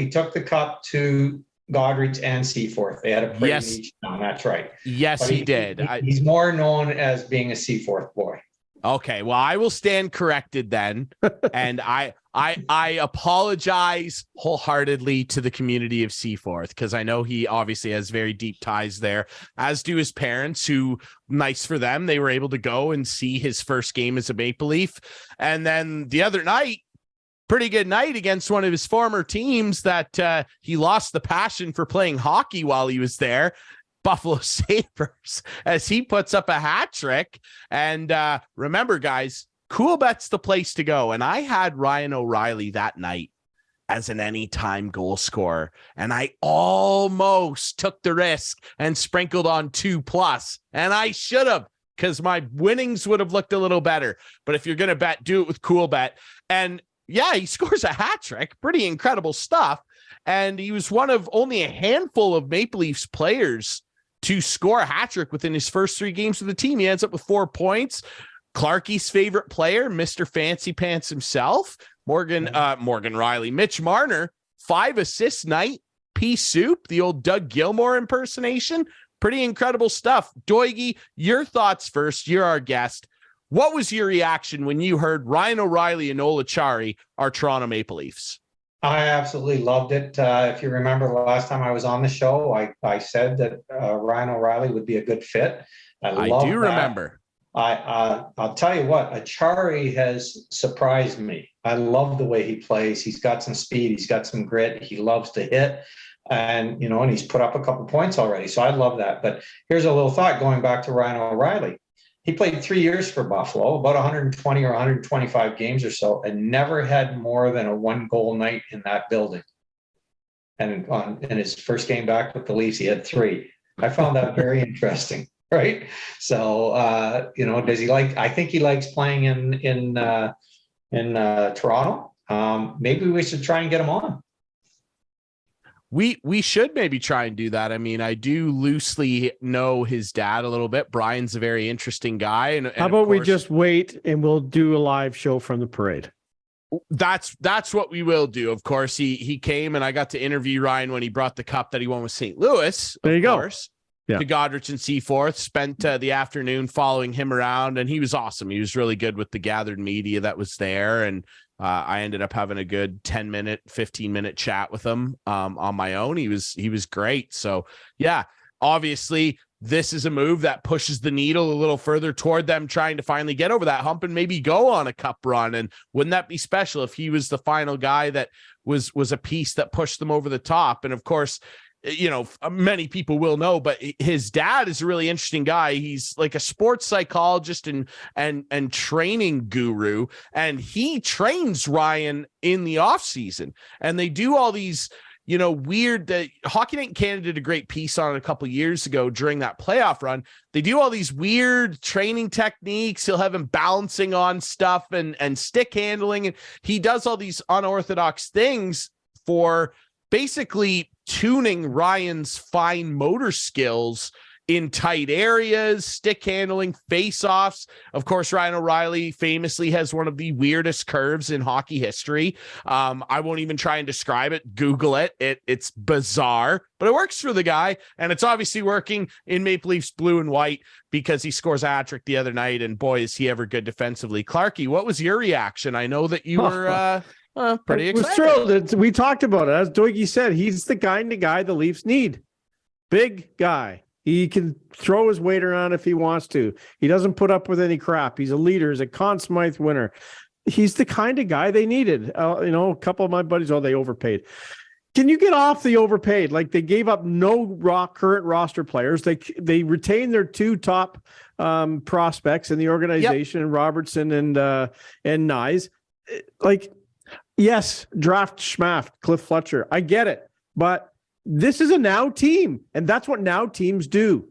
B: to Godrich and Seaforth. They had a parade in each town. That's right.
A: Yes, but he did.
B: He's more known as being a Seaforth boy.
A: Okay, well, I will stand corrected then. And I I apologize wholeheartedly to the community of Seaforth, because I know he obviously has very deep ties there, as do his parents, who, nice for them, they were able to go and see his first game as a Maple Leaf. And then the other night, pretty good night against one of his former teams that he lost the passion for playing hockey while he was there, Buffalo Sabres, as he puts up a hat trick. And remember, guys, Coolbet's the place to go. And I had Ryan O'Reilly that night as an anytime goal scorer, and I almost took the risk and sprinkled on 2+, and I should have, because my winnings would have looked a little better. But if you're going to bet, do it with Coolbet. And yeah, he scores a hat trick, pretty incredible stuff. And he was one of only a handful of Maple Leafs players to score a hat trick within his first 3 games with the team. He ends up with 4 points. Clarkey's favorite player, Mr. Fancy Pants himself, Morgan Riley, Mitch Marner, 5 assists night, pea soup, the old Doug Gilmour impersonation. Pretty incredible stuff. Doigie, your thoughts first. You're our guest. What was your reaction when you heard Ryan O'Reilly and Noel Acciari are Toronto Maple Leafs?
B: I absolutely loved it. If you remember the last time I was on the show, I said that Ryan O'Reilly would be a good fit.
A: I do remember.
B: I'll tell you what, Acciari has surprised me. I love the way he plays. He's got some speed. He's got some grit. He loves to hit. And, and he's put up a couple points already. So I love that. But here's a little thought going back to Ryan O'Reilly. He played 3 years for Buffalo, about 120 or 125 games or so, and never had more than a 1-goal night in that building. And in his first game back with the Leafs, he had 3. I found that very interesting. Right. So, does he like, I think he likes playing in Toronto. Maybe we should try and get him on.
A: We should maybe try and do that. I mean, I do loosely know his dad a little bit. Brian's a very interesting guy. And
C: how about we just wait and we'll do a live show from the parade?
A: That's what we will do. Of course, he came and I got to interview Ryan when he brought the cup that he won with St. Louis.
C: There you go.
A: To Godrich and Seaforth, spent the afternoon following him around, and he was awesome. He was really good with the gathered media that was there, and I ended up having a good 10-minute, 15-minute chat with him on my own. He was great. So yeah, obviously this is a move that pushes the needle a little further toward them trying to finally get over that hump and maybe go on a cup run. And wouldn't that be special if he was the final guy that was a piece that pushed them over the top? And of course, many people will know, but his dad is a really interesting guy. He's like a sports psychologist and training guru, and he trains Ryan in the off season. And they do all these, weird, that Hockey Night in Canada did a great piece on it a couple of years ago during that playoff run. They do all these weird training techniques. He'll have him balancing on stuff and stick handling. And he does all these unorthodox things for basically tuning Ryan's fine motor skills in tight areas, stick handling, face-offs. Of course, Ryan O'Reilly famously has one of the weirdest curves in hockey history. I won't even try and describe it. Google it. It's bizarre, but it works for the guy, and it's obviously working in Maple Leafs blue and white because he scores a hat trick the other night, and boy, is he ever good defensively. Clarkey, what was your reaction? I know that you were pretty excited.
C: I was thrilled. We talked about it. As Doigie said, he's the kind of guy the Leafs need. Big guy. He can throw his weight around if he wants to. He doesn't put up with any crap. He's a leader. He's a Conn Smythe winner. He's the kind of guy they needed. A couple of my buddies, they overpaid. Can you get off the overpaid? Like, they gave up no current roster players. They retained their 2 top prospects in the organization, yep. Robertson and Nyes. Yes, draft schmaft, Cliff Fletcher. I get it. But this is a now team, and that's what now teams do.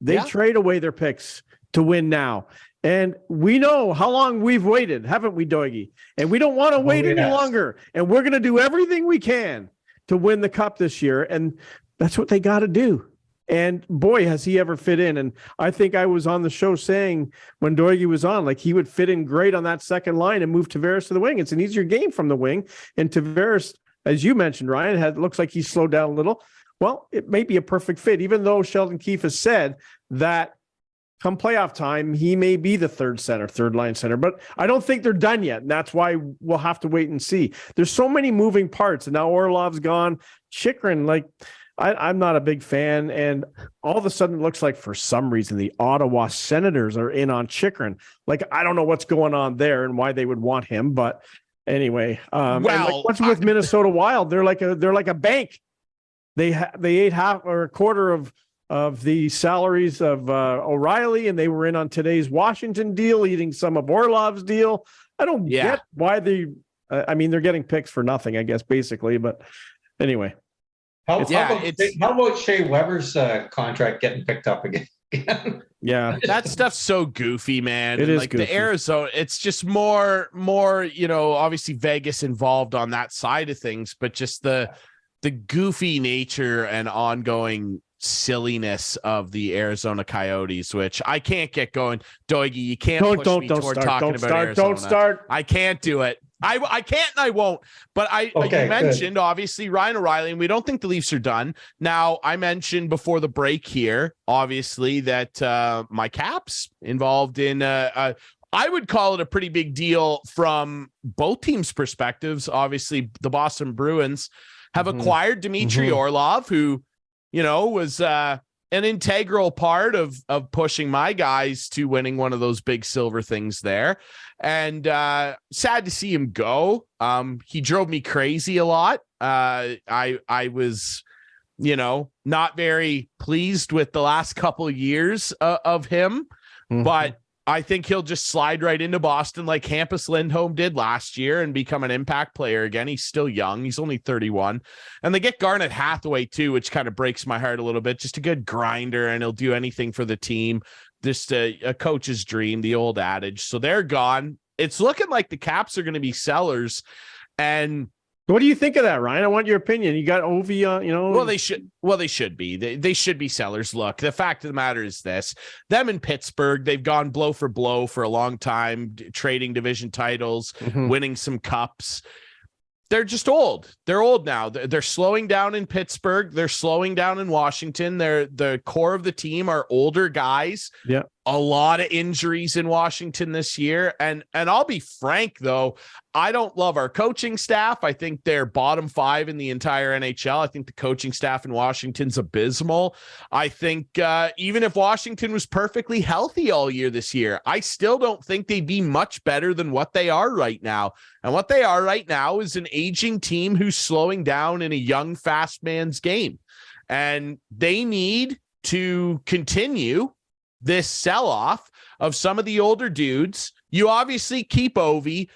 C: They trade away their picks to win now. And we know how long we've waited, haven't we, Doigie? And we don't want to wait any longer. And we're going to do everything we can to win the cup this year. And that's what they got to do. And boy, has he ever fit in. And I think I was on the show saying when Doigie was on, like, he would fit in great on that second line and move Tavares to the wing. It's an easier game from the wing. And Tavares, as you mentioned, Ryan, looks like he's slowed down a little. Well, it may be a perfect fit, even though Sheldon Keefe has said that come playoff time, he may be the third line center, but I don't think they're done yet. And that's why we'll have to wait and see. There's so many moving parts, and now Orlov's gone. Chychrun, like, I'm not a big fan. And all of a sudden it looks like for some reason the Ottawa Senators are in on Chychrun. Like, I don't know what's going on there and why they would want him, but anyway, what's with Minnesota Wild? They're like a bank. They ate half or a quarter of the salaries of O'Reilly, and they were in on today's Washington deal, eating some of Orlov's deal. I don't get why they're getting picks for nothing, I guess, basically. But anyway.
B: How about Shea Weber's contract getting picked up again?
C: Yeah,
A: that stuff's so goofy, man.
C: It is
A: like
C: goofy.
A: The Arizona, it's just more, obviously Vegas involved on that side of things, but just the goofy nature and ongoing silliness of the Arizona Coyotes, which I can't get going. Doigie, you can't push me toward talking about Arizona.
C: Don't start.
A: I can't do it. I can't and I won't. But you mentioned, obviously, Ryan O'Reilly, and we don't think the Leafs are done. Now, I mentioned before the break here, obviously, that my Caps involved in I would call it a pretty big deal from both teams' perspectives. Obviously, the Boston Bruins have acquired Dmitry Orlov, who, was an integral part of pushing my guys to winning one of those big silver things there. And sad to see him go. He drove me crazy a lot. I was, not very pleased with the last couple of years of him, but I think he'll just slide right into Boston like Hampus Lindholm did last year and become an impact player again. He's still young. He's only 31. And they get Garnet Hathaway too, which kind of breaks my heart a little bit. Just a good grinder, and he'll do anything for the team. Just a coach's dream, the old adage. So they're gone. It's looking like the Caps are going to be sellers. And
C: what do you think of that, Ryan? I want your opinion. You got Ovi,
A: Well, they should be. They should be sellers. Look, the fact of the matter is this: them in Pittsburgh, they've gone blow for blow for a long time, trading division titles, winning some cups. They're just old. They're old now. They're slowing down in Pittsburgh. They're slowing down in Washington. The core of the team are older guys.
C: Yeah.
A: A lot of injuries in Washington this year. And I'll be frank, though, I don't love our coaching staff. I think they're bottom 5 in the entire NHL. I think the coaching staff in Washington's abysmal. I think even if Washington was perfectly healthy all year this year, I still don't think they'd be much better than what they are right now. And what they are right now is an aging team who's slowing down in a young, fast man's game. And they need to continue this sell-off of some of the older dudes. You obviously keep Ovi.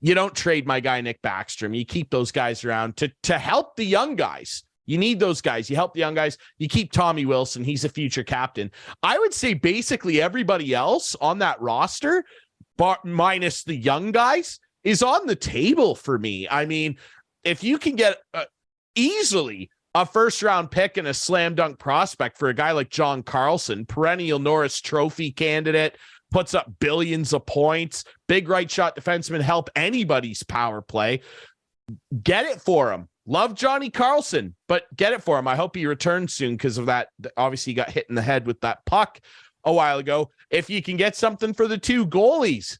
A: You don't trade my guy Nick Backstrom. You keep those guys around to help the young guys. You need those guys. You help the young guys. You keep Tommy Wilson. He's a future captain. I would say basically everybody else on that roster, minus the young guys, is on the table for me. I mean, if you can get easily a first-round pick and a slam dunk prospect for a guy like John Carlson, perennial Norris Trophy candidate, puts up billions of points, big right shot defenseman, help anybody's power play. Get it for him. Love Johnny Carlson, but get it for him. I hope he returns soon because of that. Obviously, he got hit in the head with that puck a while ago. If you can get something for the two goalies,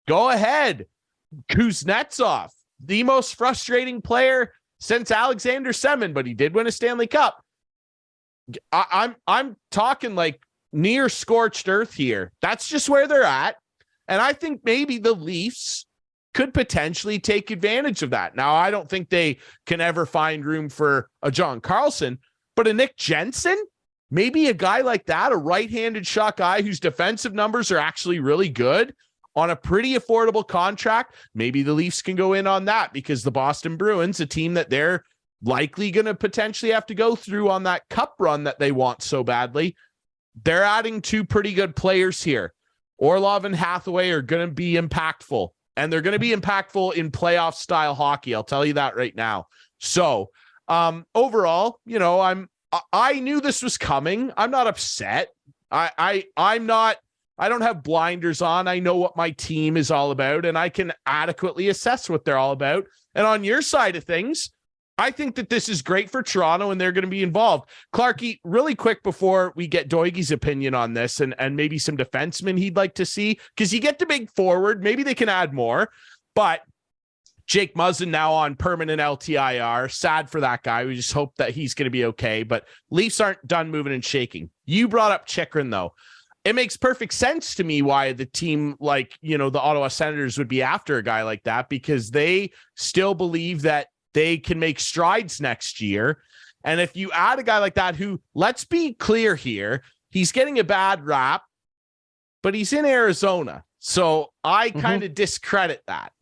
A: go ahead. Kuznetsov, the most frustrating player since Alexander Semin, but he did win a Stanley Cup. I'm talking like near scorched earth here. That's just where they're at. And I think maybe the Leafs could potentially take advantage of that. Now, I don't think they can ever find room for a John Carlson, but a Nick Jensen, maybe a guy like that, a right-handed shot guy whose defensive numbers are actually really good on a pretty affordable contract. Maybe the Leafs can go in on that because the Boston Bruins, a team that they're likely going to potentially have to go through on that cup run that they want so badly, they're adding two pretty good players here. Orlov and Hathaway are going to be impactful, and they're going to be impactful in playoff style hockey. I'll tell you that right now. So overall, I knew this was coming. I'm not upset. I don't have blinders on. I know what my team is all about, and I can adequately assess what they're all about. And on your side of things, I think that this is great for Toronto and they're going to be involved. Clarkey, really quick before we get Doigy's opinion on this and maybe some defensemen he'd like to see, because you get the big forward, maybe they can add more, but Jake Muzzin now on permanent LTIR. Sad for that guy. We just hope that he's going to be okay, but Leafs aren't done moving and shaking. You brought up Chychrun though. It makes perfect sense to me why the team like, the Ottawa Senators would be after a guy like that, because they still believe that they can make strides next year. And if you add a guy like that, who, let's be clear here, he's getting a bad rap, but he's in Arizona. So I kind of discredit that.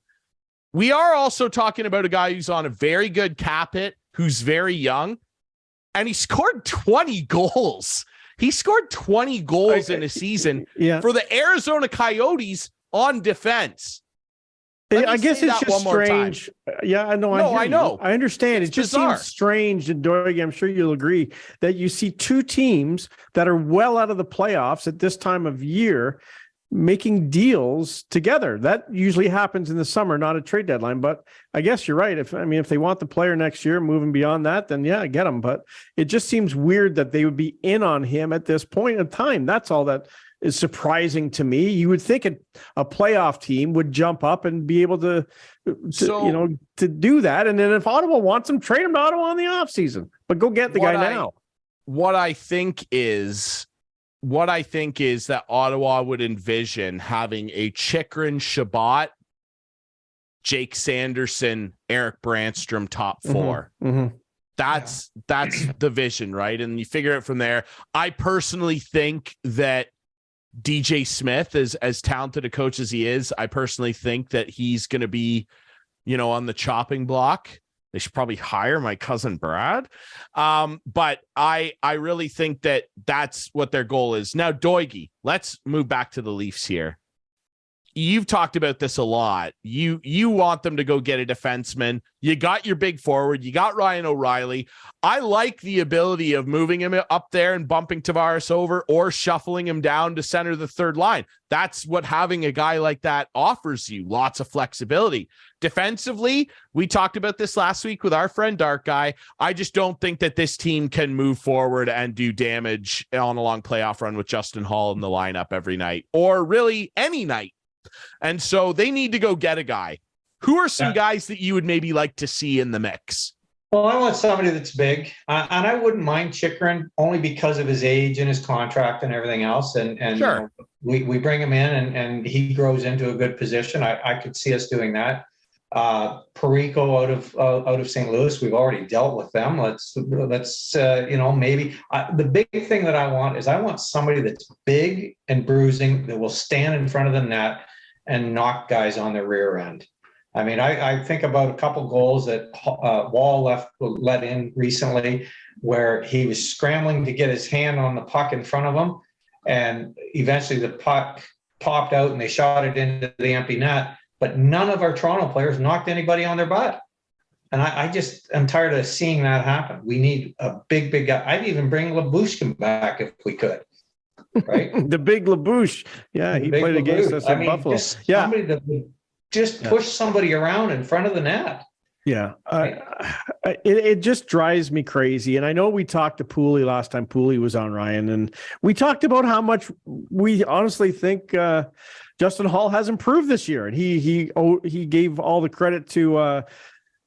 A: We are also talking about a guy who's on a very good cap hit, who's very young, and he scored 20 goals. He scored 20 goals in a season for the Arizona Coyotes on defense.
C: I guess it's just strange. Yeah, I know. I know. I understand. It just seems strange, and Doig, I'm sure you'll agree, that you see two teams that are well out of the playoffs at this time of year making deals together. That usually happens in the summer, not a trade deadline. But I guess you're right. If they want the player next year, moving beyond that, then yeah, get him. But it just seems weird that they would be in on him at this point in time. That's all that is surprising to me. You would think a playoff team would jump up and be able to do that. And then if Ottawa wants him, trade him to Ottawa in the offseason. But go get the guy now.
A: What I think is that Ottawa would envision having a Chychrun, Shabbat, Jake Sanderson, Eric Brandstrom top four. That's the vision, right? And you figure it from there. I personally think that DJ Smith, as talented a coach as he is, I personally think that he's going to be, on the chopping block. They should probably hire my cousin Brad. But I really think that that's what their goal is. Now, Doigy, let's move back to the Leafs here. You've talked about this a lot. You want them to go get a defenseman. You got your big forward. You got Ryan O'Reilly. I like the ability of moving him up there and bumping Tavares over or shuffling him down to center the third line. That's what having a guy like that offers you. Lots of flexibility. Defensively, we talked about this last week with our friend Dark Guy. I just don't think that this team can move forward and do damage on a long playoff run with Justin Hall in the lineup every night, or really any night. And so they need to go get a guy. Who are some guys that you would maybe like to see in the mix?
B: Well, I want somebody that's big, and I wouldn't mind Chychrun only because of his age and his contract and everything else. And
A: sure,
B: we bring him in and he grows into a good position. I could see us doing that. Perico out of St. Louis, we've already dealt with them. Let's maybe the big thing that I want somebody that's big and bruising, that will stand in front of the net and knock guys on the rear end. I mean, I think about a couple goals that Wall let in recently, where he was scrambling to get his hand on the puck in front of him, and eventually the puck popped out and they shot it into the empty net. But none of our Toronto players knocked anybody on their butt. And I just am tired of seeing that happen. We need a big guy. I'd even bring Labushkin back if we could. Right?
C: The big Labouche. Yeah, he played against us in Buffalo.
B: Somebody that would just push somebody around in front of the net.
C: Yeah. It just drives me crazy. And I know we talked to Pooley last time Pooley was on, Ryan, and we talked about how much we honestly think Justin Hall has improved this year, and he gave all the credit to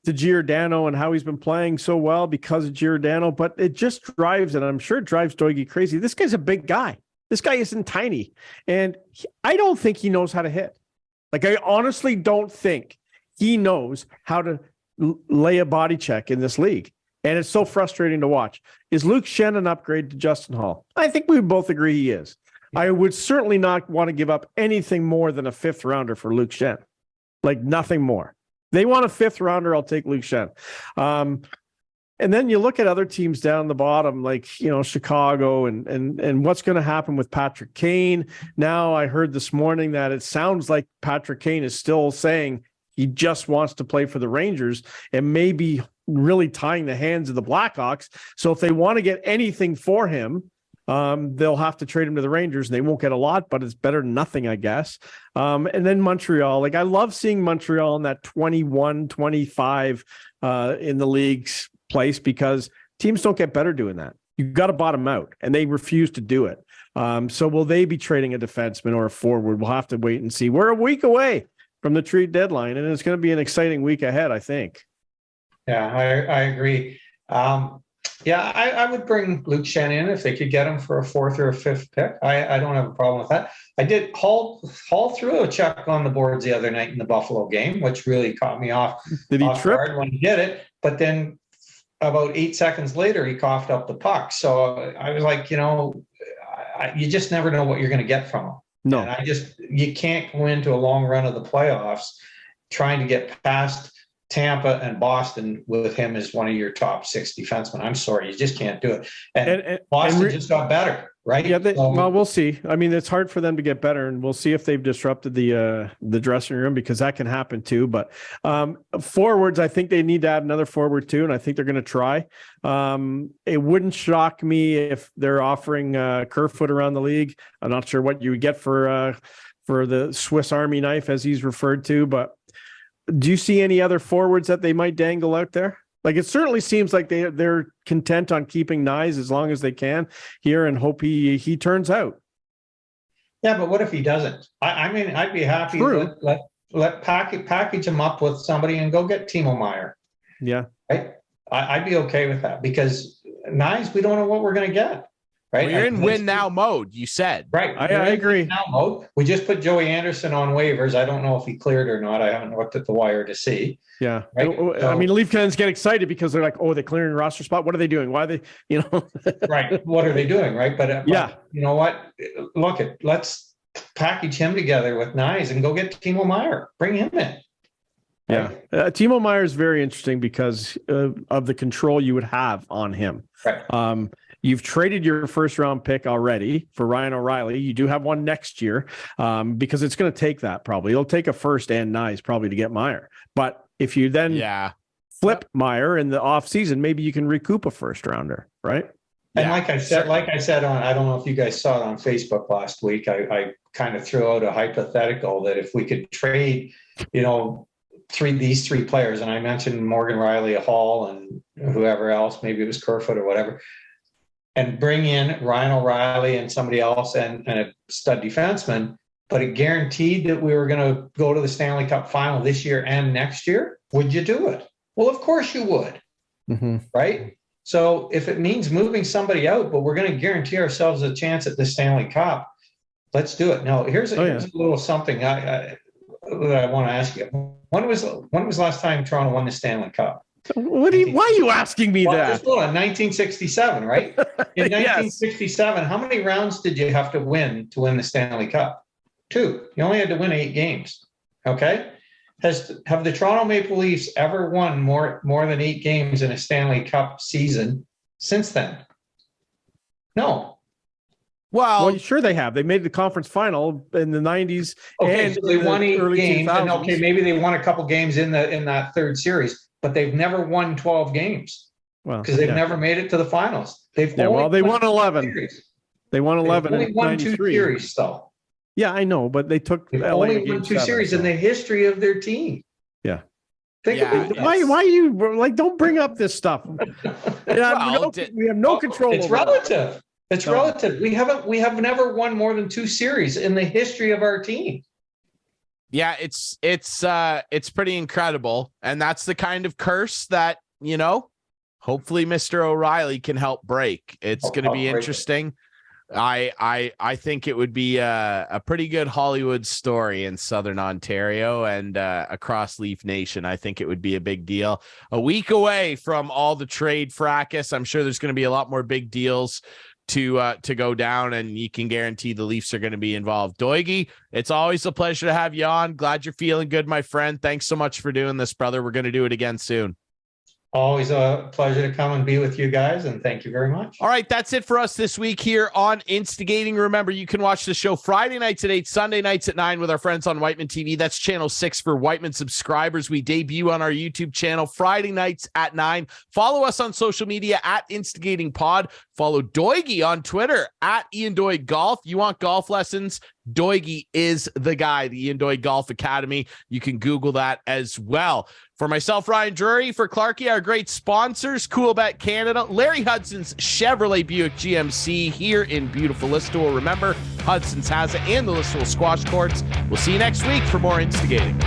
C: Giordano and how he's been playing so well because of Giordano. But it just drives, and I'm sure it drives Doigy crazy. This guy's a big guy. This guy isn't tiny, and I don't think he knows how to hit. Like, I honestly don't think he knows how to lay a body check in this league, and it's so frustrating to watch. Is Luke Schenn an upgrade to Justin Hall? I think we would both agree he is. I would certainly not want to give up anything more than a fifth rounder for Luke Schenn. Like, nothing more. They want a fifth rounder, I'll take Luke Schenn. And then you look at other teams down the bottom, like, Chicago and what's going to happen with Patrick Kane. Now, I heard this morning that it sounds like Patrick Kane is still saying he just wants to play for the Rangers and maybe really tying the hands of the Blackhawks. So if they want to get anything for him, they'll have to trade him to the Rangers, and they won't get a lot, but it's better than nothing, I guess. And then Montreal, like I love seeing Montreal in that 21-25 in the league's place, because teams don't get better doing that. You've got to bottom out, and they refuse to do it. So will they be trading a defenseman or a forward? We'll have to wait and see. We're a week away from the trade deadline, and it's going to be an exciting week ahead, I think.
B: Yeah, I agree. I would bring Luke Shen in if they could get him for a 4th or a 5th pick. I don't have a problem with that. I did Hall threw a check on the boards the other night in the Buffalo game, which really caught me off.
C: Did he trip
B: when he did it? But then about 8 seconds later, he coughed up the puck. So I was like, you just never know what you're going to get from him.
C: No,
B: and you can't go into a long run of the playoffs trying to get past Tampa and Boston with him as one of your top 6 defensemen. I'm sorry, you just can't do it. And Boston just got better, right?
C: Yeah, well, we'll see. I mean, it's hard for them to get better, and we'll see if they've disrupted the dressing room, because that can happen too. But forwards, I think they need to add another forward too, and I think they're going to try. It wouldn't shock me if they're offering Kerfoot around the league. I'm not sure what you would get for the Swiss Army knife, as he's referred to, but do you see any other forwards that they might dangle out there? Like, it certainly seems like they're content on keeping Nyes as long as they can here, and hope he turns out.
B: Yeah, but what if he doesn't? I mean, I'd be happy to let package him up with somebody and go get Timo Meier.
C: Yeah,
B: right. I'd be okay with that, because Nyes, we don't know what we're going to get. Right,
A: well, you're in win now mode. You said
B: right.
C: I agree.
B: Now mode. We just put Joey Anderson on waivers. I don't know if he cleared or not. I haven't looked at the wire to see.
C: Yeah,
B: right?
C: I mean, Leaf fans get excited because they're like, "Oh, they're clearing a roster spot. What are they doing? Why are they?"
B: Right. What are they doing? Right. But you know what? Let's package him together with Nyes and go get Timo Meier. Bring him in.
C: Yeah, Timo Meier is very interesting because of the control you would have on him.
B: Right.
C: You've traded your 1st-round pick already for Ryan O'Reilly. You do have one next year, because it's going to take that probably. It'll take a 1st and Nyes probably to get Meier. But if you then flip Meier in the offseason, maybe you can recoup a 1st-rounder, right?
B: And like I said on, I don't know if you guys saw it on Facebook last week, I kind of threw out a hypothetical that if we could trade, these 3 players, and I mentioned Morgan Riley, Hall, and whoever else, maybe it was Kerfoot or whatever, and bring in Ryan O'Reilly and somebody else and a stud defenseman, but it guaranteed that we were going to go to the Stanley Cup final this year and next year, would you do it? Well, of course you would, right? So if it means moving somebody out, but we're going to guarantee ourselves a chance at the Stanley Cup, let's do it. Now, here's a little something that I want to ask you. When was the last time Toronto won the Stanley Cup?
C: Why are you asking me that?
B: Just hold on, 1967, right? In 1967, how many rounds did you have to win the Stanley Cup? 2. You only had to win 8 games. Okay. Have the Toronto Maple Leafs ever won more than 8 games in a Stanley Cup season since then? No.
C: Well, sure they have. They made the conference final in the 90s.
B: Okay,
C: and
B: so they won 8 games.
C: 2000s.
B: And okay, maybe they won a couple games in that 3rd series, but they've never won 12 games because they've never made it to the finals. They
C: won 11.
B: Series.
C: They won 11
B: They've only won 2 series, though.
C: Yeah, I know, but they took
B: only won 2 series in the history of their team.
C: Yeah.
B: Why
C: you like? Don't bring up this stuff. We have no control.
B: It's relative. It's relative. We have never won more than 2 series in the history of our team.
A: Yeah, it's pretty incredible, and that's the kind of curse that hopefully Mr. O'Reilly can help break. It's going to be interesting. I think it would be a pretty good Hollywood story in Southern Ontario and across Leaf Nation. I think it would be a big deal. A week away from all the trade fracas, I'm sure there's going to be a lot more big deals to go down, and you can guarantee the Leafs are going to be involved. Doigie, it's always a pleasure to have you on. Glad you're feeling good, my friend. Thanks so much for doing this, brother. We're going to do it again soon.
B: Always a pleasure to come and be with you guys, and thank you very much.
A: All right, that's it for us this week here on Instigating. Remember, you can watch the show Friday nights at 8, Sunday nights at 9 with our friends on Whiteman TV. That's channel 6 for Whiteman subscribers. We debut on our YouTube channel Friday nights at 9. Follow us on social media at Instigating Pod. Follow Doigie on Twitter at Ian Doig Golf. You want golf lessons? Doigie is the guy, the Ian Doig Golf Academy. You can Google that as well. For myself, Ryan Drury, for Clarkey, our great sponsors, Coolbet Canada, Larry Hudson's Chevrolet Buick GMC here in beautiful Listowel. Remember, Hudson's has it and the Listowel Squash Courts. We'll see you next week for more Instigating.